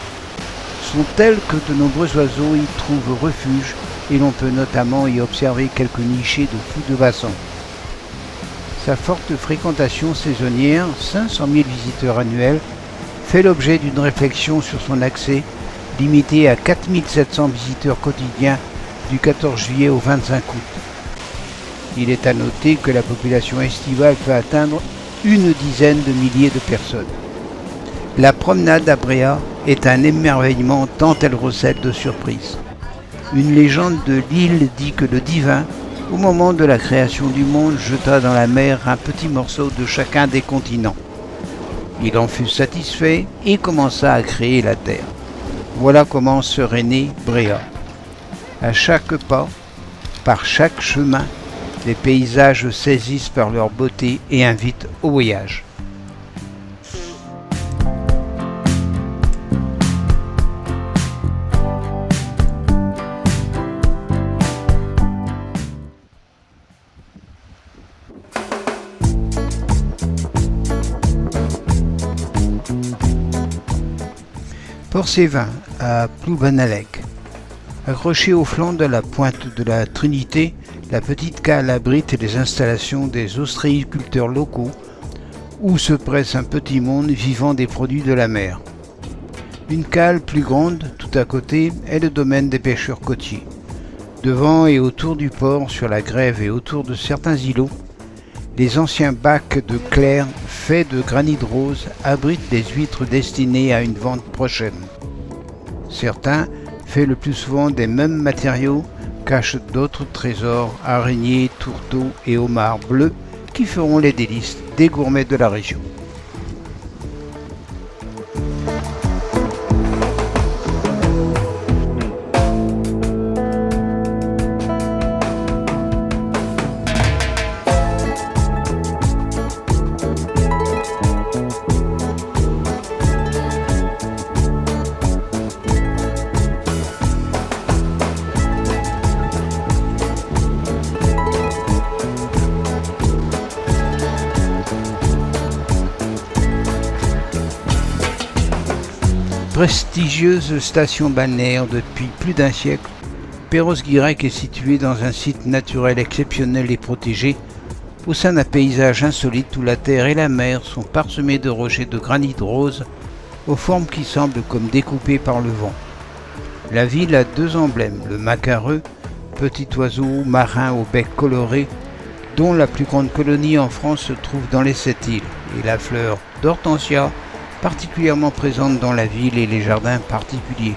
sont tels que de nombreux oiseaux y trouvent refuge et l'on peut notamment y observer quelques nichés de fous de bassin. Sa forte fréquentation saisonnière, 500 000 visiteurs annuels, fait l'objet d'une réflexion sur son accès, limité à 4 700 visiteurs quotidiens du 14 juillet au 25 août. Il est à noter que la population estivale peut atteindre une dizaine de milliers de personnes. La promenade à Bréhat est un émerveillement tant elle recèle de surprises. Une légende de l'île dit que le divin, au moment de la création du monde, jeta dans la mer un petit morceau de chacun des continents. Il en fut satisfait et commença à créer la terre. Voilà comment serait né Bréhat. À chaque pas, par chaque chemin, les paysages saisissent par leur beauté et invitent au voyage. Port-Sévin, à Ploubanalec. Accrochée au flanc de la pointe de la Trinité, la petite cale abrite les installations des ostréiculteurs locaux où se presse un petit monde vivant des produits de la mer. Une cale plus grande, tout à côté, est le domaine des pêcheurs côtiers. Devant et autour du port, sur la grève et autour de certains îlots, les anciens bacs de Claire fait de granit rose, abrite des huîtres destinées à une vente prochaine. Certains, faits le plus souvent des mêmes matériaux, cachent d'autres trésors, araignées, tourteaux et homards bleus qui feront les délices des gourmets de la région. Prestigieuse station balnéaire depuis plus d'un siècle, Perros-Guirec est située dans un site naturel exceptionnel et protégé, au sein d'un paysage insolite où la terre et la mer sont parsemées de rochers de granit rose, aux formes qui semblent comme découpées par le vent. La ville a deux emblèmes, le macareux, petit oiseau marin au bec coloré, dont la plus grande colonie en France se trouve dans les 7 îles, et la fleur d'hortensia, particulièrement présente dans la ville et les jardins particuliers.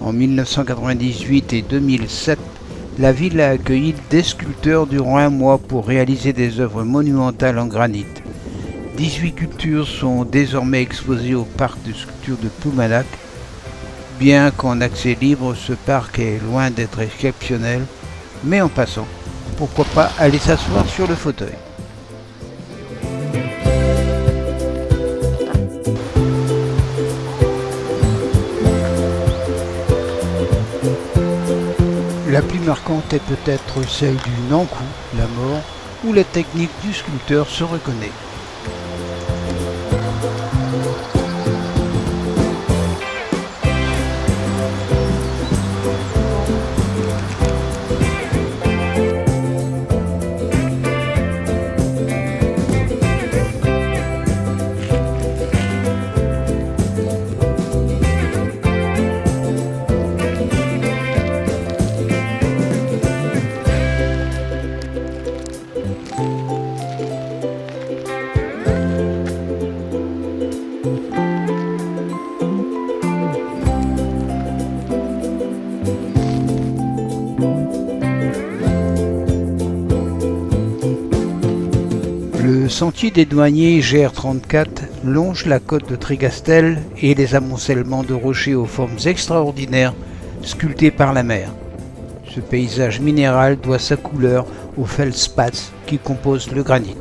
En 1998 et 2007, la ville a accueilli des sculpteurs durant un mois pour réaliser des œuvres monumentales en granit. 18 sculptures sont désormais exposées au parc de sculptures de Ploumanac. Bien qu'en accès libre, ce parc est loin d'être exceptionnel, mais en passant, pourquoi pas aller s'asseoir sur le fauteuil. La plus marquante est peut-être celle du Nankou, la mort, où la technique du sculpteur se reconnaît. sentier des douaniers GR34 longe la côte de Trégastel et les amoncellements de rochers aux formes extraordinaires sculptés par la mer. Ce paysage minéral doit sa couleur aux feldspats qui composent le granit.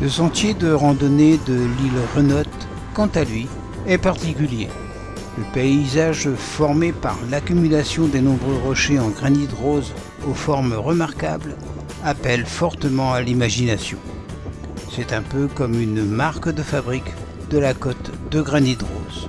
Le sentier de randonnée de l'île Renotte, quant à lui, est particulier. Le paysage formé par l'accumulation des nombreux rochers en granit rose aux formes remarquables appelle fortement à l'imagination. C'est un peu comme une marque de fabrique de la côte de granit rose.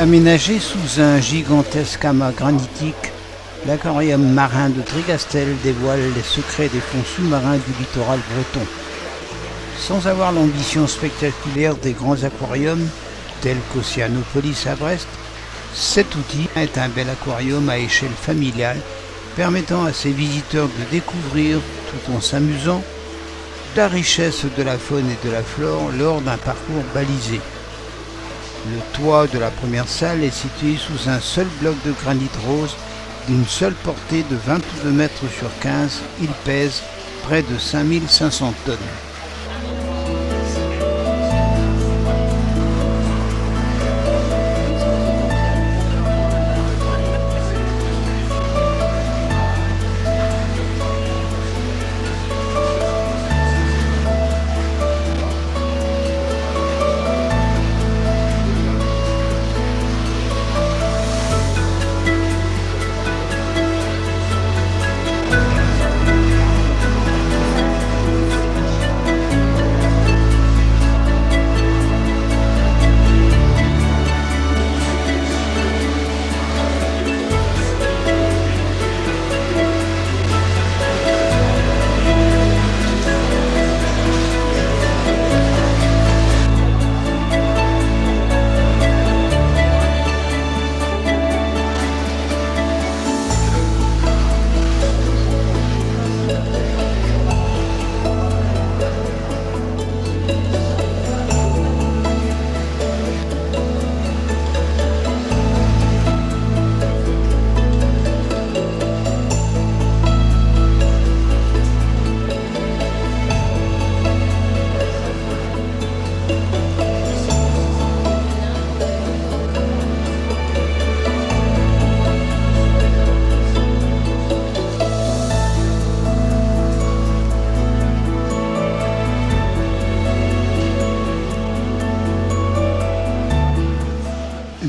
Aménagé sous un gigantesque amas granitique, l'aquarium marin de Trégastel dévoile les secrets des fonds sous-marins du littoral breton. Sans avoir l'ambition spectaculaire des grands aquariums, tels qu'Oceanopolis à Brest, cet outil est un bel aquarium à échelle familiale, permettant à ses visiteurs de découvrir, tout en s'amusant, la richesse de la faune et de la flore lors d'un parcours balisé. Le toit de la première salle est situé sous un seul bloc de granit rose d'une seule portée de 22 mètres sur 15. Il pèse près de 5500 tonnes.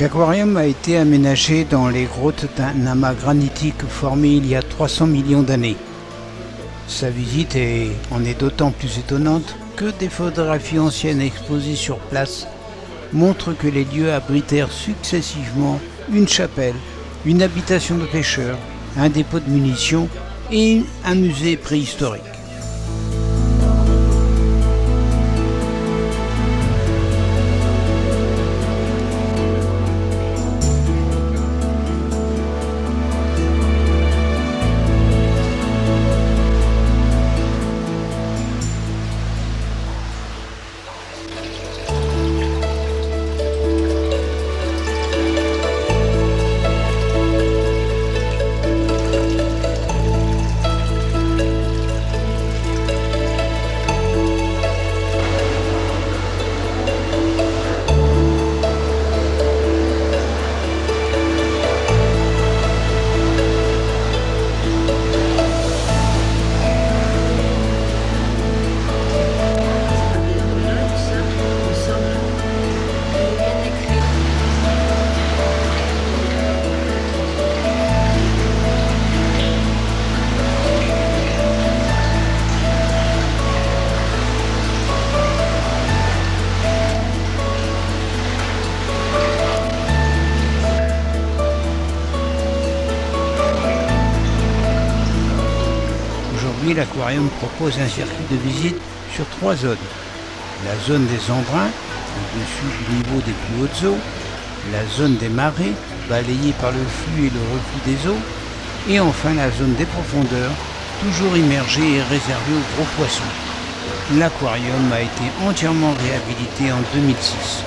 L'aquarium a été aménagé dans les grottes d'un amas granitique formé il y a 300 millions d'années. Sa visite en est d'autant plus étonnante que des photographies anciennes exposées sur place montrent que les lieux abritèrent successivement une chapelle, une habitation de pêcheurs, un dépôt de munitions et un musée préhistorique. Aujourd'hui, l'aquarium propose un circuit de visite sur 3 zones. La zone des embruns, au-dessus du niveau des plus hautes eaux, la zone des marées, balayée par le flux et le reflux des eaux, et enfin la zone des profondeurs, toujours immergée et réservée aux gros poissons. L'aquarium a été entièrement réhabilité en 2006.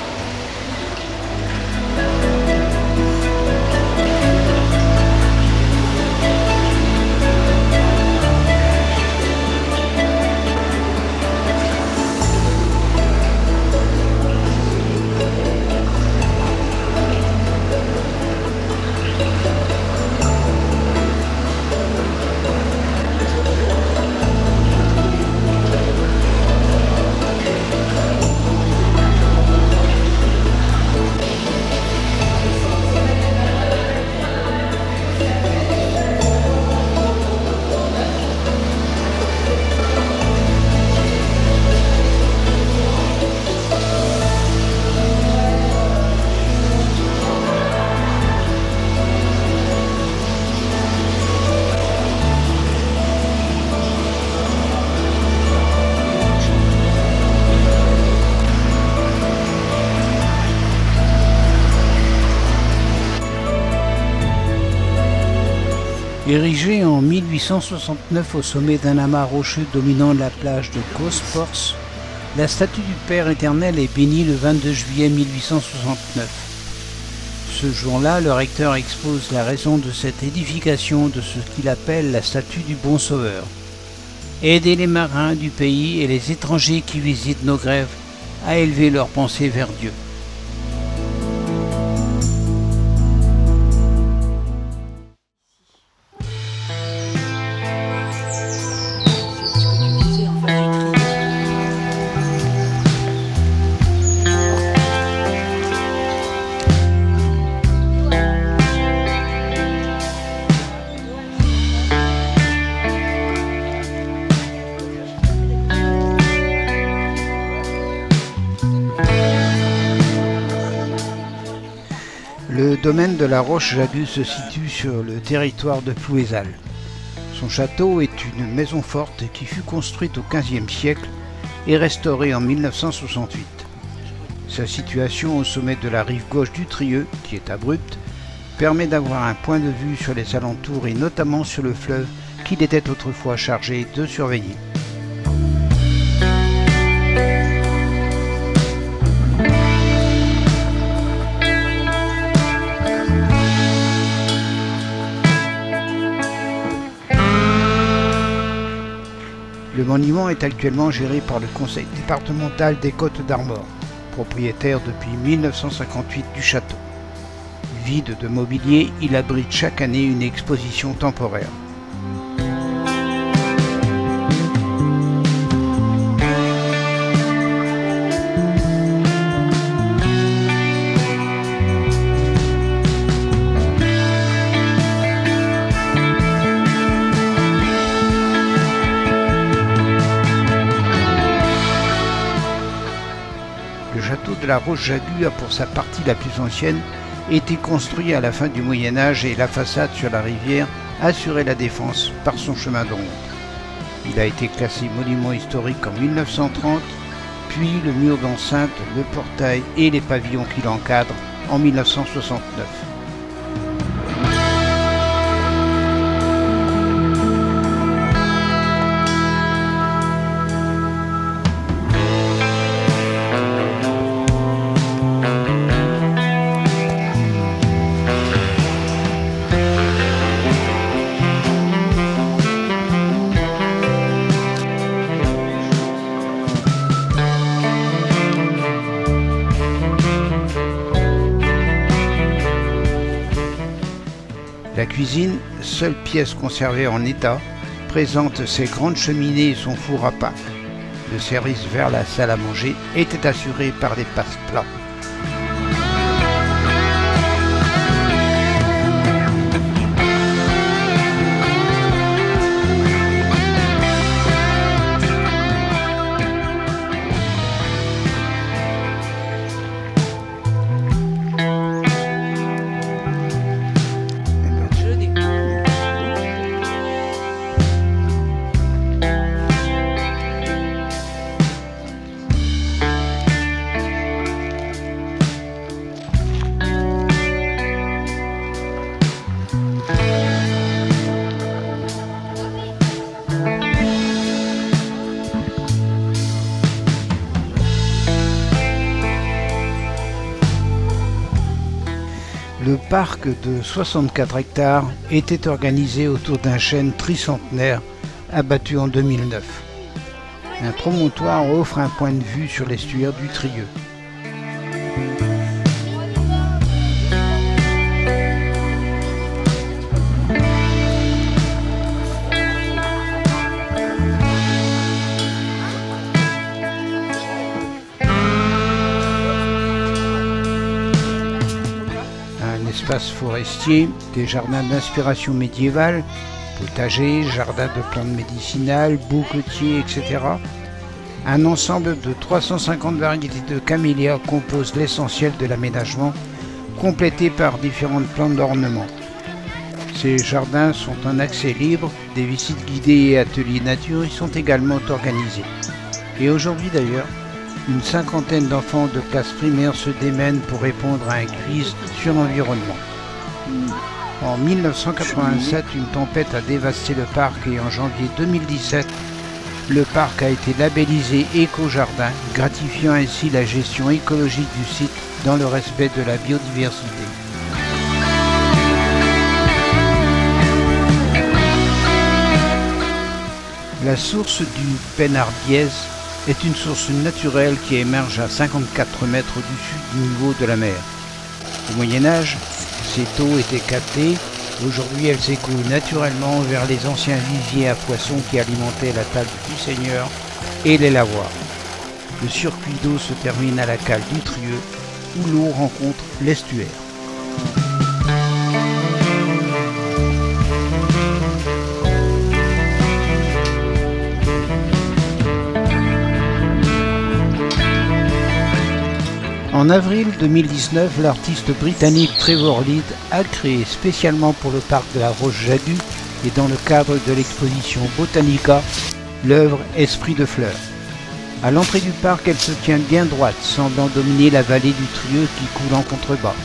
Érigée en 1869 au sommet d'un amas rocheux dominant la plage de Gospors, la statue du Père éternel est bénie le 22 juillet 1869. Ce jour-là, le recteur expose la raison de cette édification de ce qu'il appelle la statue du Bon Sauveur. Aider les marins du pays et les étrangers qui visitent nos grèves à élever leurs pensées vers Dieu. Le domaine de la Roche-Jalus se situe sur le territoire de Plouézal. Son château est une maison forte qui fut construite au XVe siècle et restaurée en 1968. Sa situation au sommet de la rive gauche du Trieux, qui est abrupte, permet d'avoir un point de vue sur les alentours et notamment sur le fleuve qu'il était autrefois chargé de surveiller. Le monument est actuellement géré par le Conseil départemental des Côtes-d'Armor, propriétaire depuis 1958 du château. Vide de mobilier, il abrite chaque année une exposition temporaire. la Roche-Jagu a pour sa partie la plus ancienne été construit à la fin du Moyen-Âge et la façade sur la rivière assurait la défense par son chemin de ronde. Il a été classé monument historique en 1930, puis le mur d'enceinte, le portail et les pavillons qui l'encadrent en 1969. La cuisine, seule pièce conservée en état, présente ses grandes cheminées et son four à pain. Le service vers la salle à manger était assuré par des passe-plats. Le parc de 64 hectares était organisé autour d'un chêne tricentenaire abattu en 2009. Un promontoire offre un point de vue sur l'estuaire du Trieux. Espace forestier, des jardins d'inspiration médiévale, potager, jardin de plantes médicinales, bouquetiers, etc. Un ensemble de 350 variétés de camélias compose l'essentiel de l'aménagement, complété par différentes plantes d'ornement. Ces jardins sont en accès libre, des visites guidées et ateliers nature y sont également organisés. Et aujourd'hui d'ailleurs, une cinquantaine d'enfants de classe primaire se démènent pour répondre à un quiz sur l'environnement. En 1987, une tempête a dévasté le parc et en janvier 2017, le parc a été labellisé Éco-Jardin, gratifiant ainsi la gestion écologique du site dans le respect de la biodiversité. La source du Penarbiez est une source naturelle qui émerge à 54 mètres au-dessus du niveau de la mer. Au Moyen-Âge, cette eau était captée. Aujourd'hui, elle s'écoule naturellement vers les anciens viviers à poissons qui alimentaient la table du Seigneur et les lavoirs. Le circuit d'eau se termine à la cale du Trieux, où l'eau rencontre l'estuaire. En avril 2019, l'artiste britannique Trevor Lead a créé spécialement pour le parc de la Roche-Jagu et dans le cadre de l'exposition Botanica, l'œuvre Esprit de fleurs. À l'entrée du parc, elle se tient bien droite, semblant dominer la vallée du Trieux qui coule en contrebas.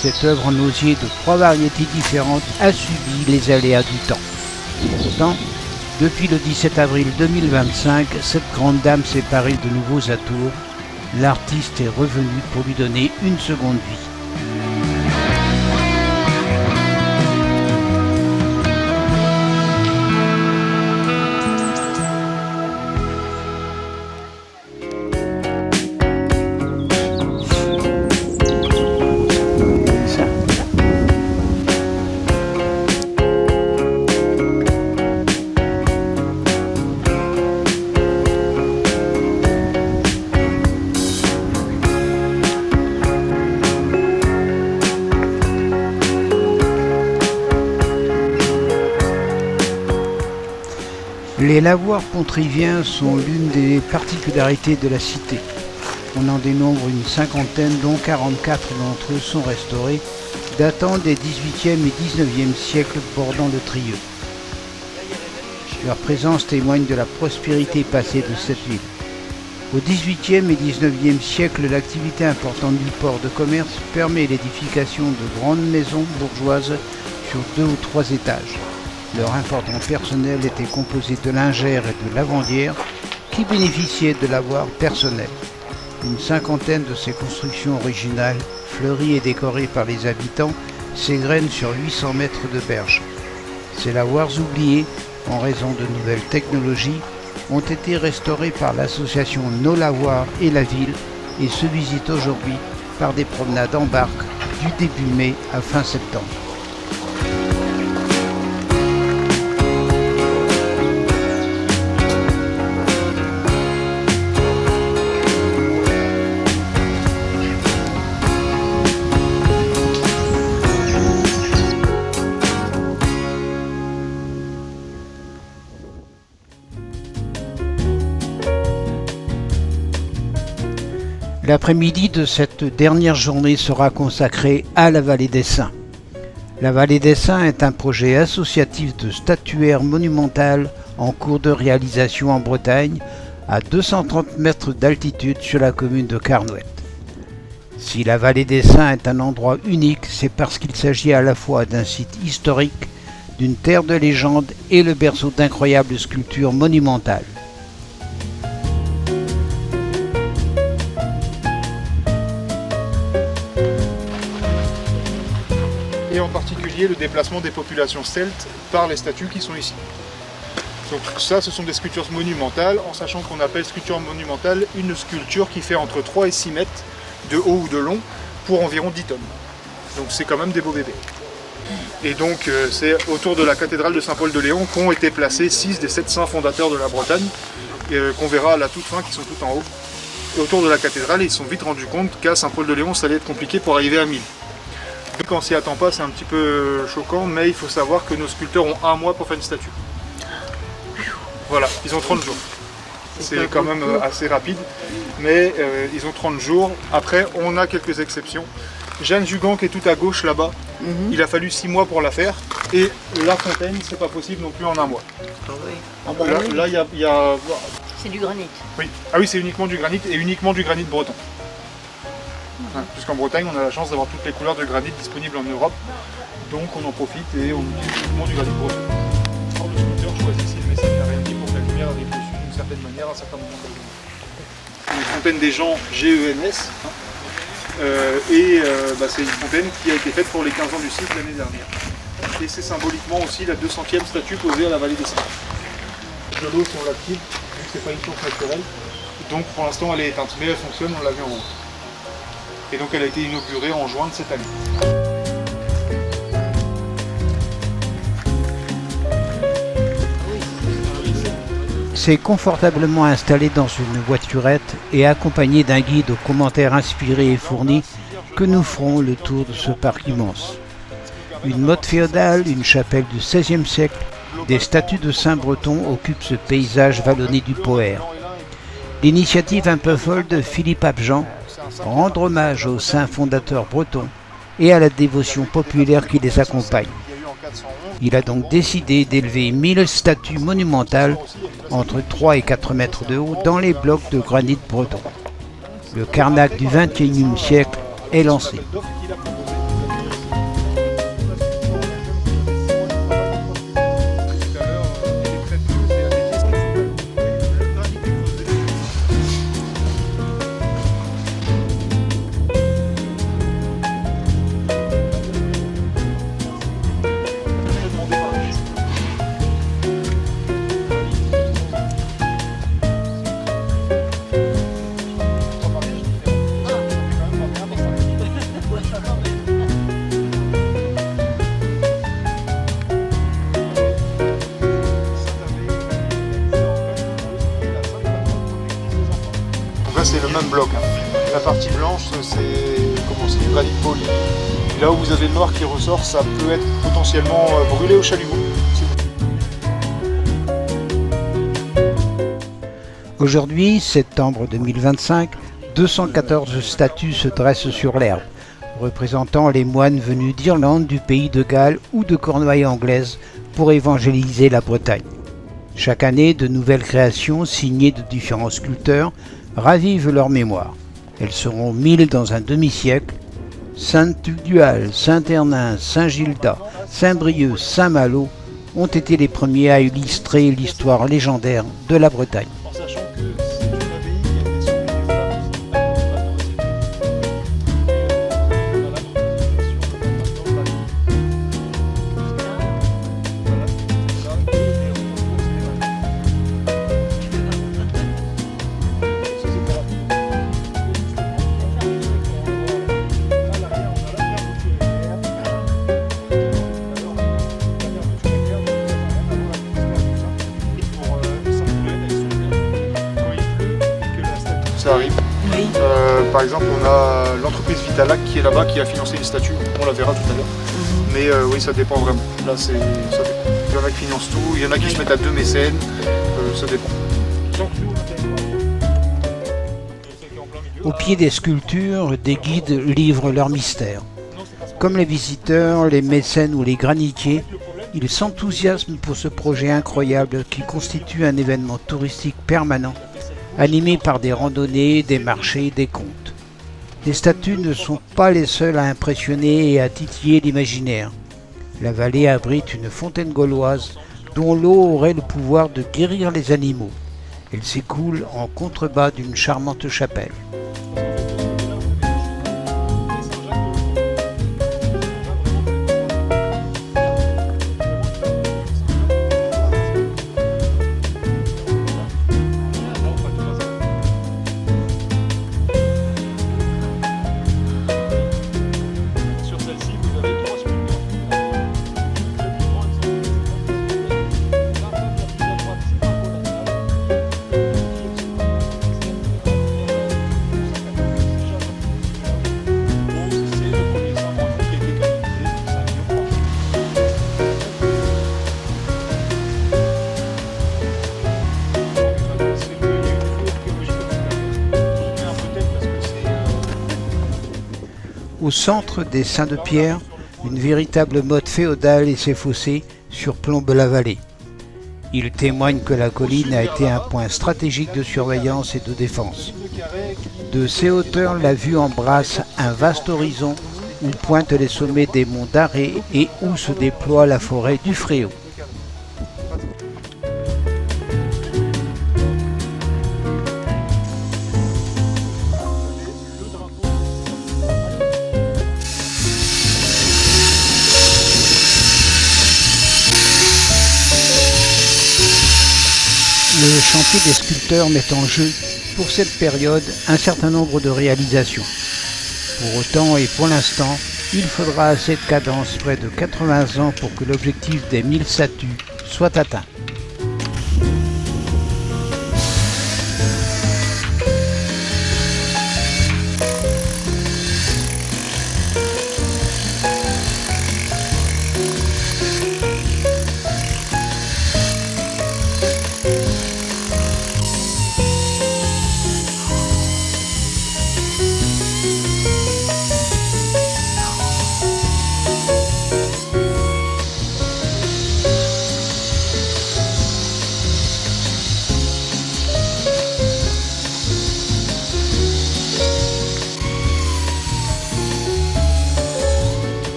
Cette œuvre en osier de 3 variétés différentes a subi les aléas du temps. Pourtant, depuis le 17 avril 2025, cette grande dame s'est parée de nouveaux atours. L'artiste est revenu pour lui donner une seconde vie. Les lavoirs pontriviens sont l'une des particularités de la cité. On en dénombre une cinquantaine, dont 44 d'entre eux sont restaurés, datant des 18e et 19e siècles bordant le Trieux. Leur présence témoigne de la prospérité passée de cette ville. Au XVIIIe et XIXe siècle, l'activité importante du port de commerce permet l'édification de grandes maisons bourgeoises sur 2 ou 3 étages. Leur important personnel était composé de lingères et de lavandières qui bénéficiaient de l'avoir personnel. Une cinquantaine de ces constructions originales, fleuries et décorées par les habitants, s'égrènent sur 800 mètres de berge. Ces lavoirs oubliés, en raison de nouvelles technologies, ont été restaurés par l'association Nos Lavoirs et la ville et se visitent aujourd'hui par des promenades en barque du début mai à fin septembre. L'après-midi de cette dernière journée sera consacré à la Vallée des Saints. La Vallée des Saints est un projet associatif de statuaire monumental en cours de réalisation en Bretagne, à 230 mètres d'altitude sur la commune de Carnouët. Si la Vallée des Saints est un endroit unique, c'est parce qu'il s'agit à la fois d'un site historique, d'une terre de légende et le berceau d'incroyables sculptures monumentales. Et en particulier le déplacement des populations celtes par les statues qui sont ici. Donc ça, ce sont des sculptures monumentales, en sachant qu'on appelle sculpture monumentale une sculpture qui fait entre 3 et 6 mètres de haut ou de long pour environ 10 tonnes. Donc c'est quand même des beaux bébés. Et donc c'est autour de la cathédrale de Saint-Paul de Léon qu'ont été placés 6 des 7 saints fondateurs de la Bretagne, qu'on verra à la toute fin, qui sont tout en haut. Et autour de la cathédrale, ils se sont vite rendus compte qu'à Saint-Paul de Léon, ça allait être compliqué pour arriver à 1000. Quand on s'y attend pas, c'est un petit peu choquant, mais il faut savoir que nos sculpteurs ont 1 mois pour faire une statue. Voilà, ils ont 30 jours. C'est quand même assez rapide, mais ils ont 30 jours. Après, on a quelques exceptions. Jeanne Jugan, qui est tout à gauche là-bas, il a fallu 6 mois pour la faire. Et la fontaine, c'est pas possible non plus en 1 mois. Ah oui. Ah bah Là, il y a... C'est du granit. Oui. Ah oui, c'est uniquement du granit, et uniquement du granit breton. Puisqu'en Bretagne, on a la chance d'avoir toutes les couleurs de granit disponibles en Europe, donc on en profite et on utilise uniquement du granit breton. Alors, le sculpteur choisit s'il met sa araignée pour que la lumière arrive dessus d'une certaine manière à un certain moment de la journée. Une fontaine des gens GENS, c'est une fontaine qui a été faite pour les 15 ans du site l'année dernière. Et c'est symboliquement aussi la 200e statue posée à la Vallée des Saints. De l'eau, si on l'active, vu que c'est pas une source naturelle, donc pour l'instant elle est éteinte, mais elle fonctionne, on l'a vu en haut. Et donc elle a été inaugurée en juin de cette année. C'est confortablement installé dans une voiturette et accompagné d'un guide aux commentaires inspirés et fournis que nous ferons le tour de ce parc immense. Une motte féodale, une chapelle du XVIe siècle, des statues de saints bretons occupent ce paysage vallonné du Poher. L'initiative un peu folle de Philippe Abjean, rendre hommage aux saints fondateurs bretons et à la dévotion populaire qui les accompagne. Il a donc décidé d'élever 1000 statues monumentales entre 3 et 4 mètres de haut dans les blocs de granit breton. Le Carnac du XXIe siècle est lancé. C'est le même bloc. La partie blanche, c'est du granit poli. Là où vous avez le noir qui ressort, ça peut être potentiellement brûlé au chalumeau. Aujourd'hui, septembre 2025, 214 statues se dressent sur l'herbe, représentant les moines venus d'Irlande, du pays de Galles ou de Cornouailles anglaise pour évangéliser la Bretagne. Chaque année, de nouvelles créations signées de différents sculpteurs ravivent leur mémoire. Elles seront 1000 dans un demi-siècle. Saint-Tugdual, Saint-Hernin, Saint-Gildas, Saint-Brieuc, Saint-Malo ont été les premiers à illustrer l'histoire légendaire de la Bretagne. En sachant que c'est une abbaye, il y a des sommets des flammes, ça arrive. Oui. Par exemple, on a l'entreprise Vitalac qui est là-bas, qui a financé les statues. On la verra tout à l'heure. Mais oui, ça dépend vraiment. Là, ça dépend. Il y en a qui financent tout, il y en a qui se mettent à 2 mécènes. Ça dépend. Au pied des sculptures, des guides livrent leurs mystères. Comme les visiteurs, les mécènes ou les granitiers, ils s'enthousiasment pour ce projet incroyable qui constitue un événement touristique permanent, animé par des randonnées, des marchés, des contes. Les statues ne sont pas les seules à impressionner et à titiller l'imaginaire. La vallée abrite une fontaine gauloise dont l'eau aurait le pouvoir de guérir les animaux. Elle s'écoule en contrebas d'une charmante chapelle. Au centre des Saints de Pierre, une véritable motte féodale et ses fossés surplombent la vallée. Ils témoignent que la colline a été un point stratégique de surveillance et de défense. De ces hauteurs, la vue embrasse un vaste horizon où pointent les sommets des monts d'Arrée et où se déploie la forêt du Fréau. Le chantier des sculpteurs met en jeu, pour cette période, un certain nombre de réalisations. Pour autant et pour l'instant, il faudra à cette cadence près de 80 ans pour que l'objectif des 1000 statues soit atteint.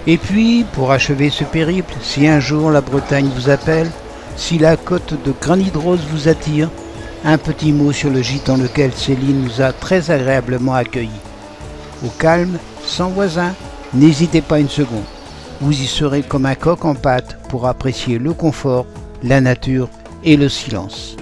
Et puis, pour achever ce périple, si un jour la Bretagne vous appelle, si la côte de Granit Rose vous attire, un petit mot sur le gîte dans lequel Céline nous a très agréablement accueillis. Au calme, sans voisins, n'hésitez pas une seconde. Vous y serez comme un coq en pâte pour apprécier le confort, la nature et le silence.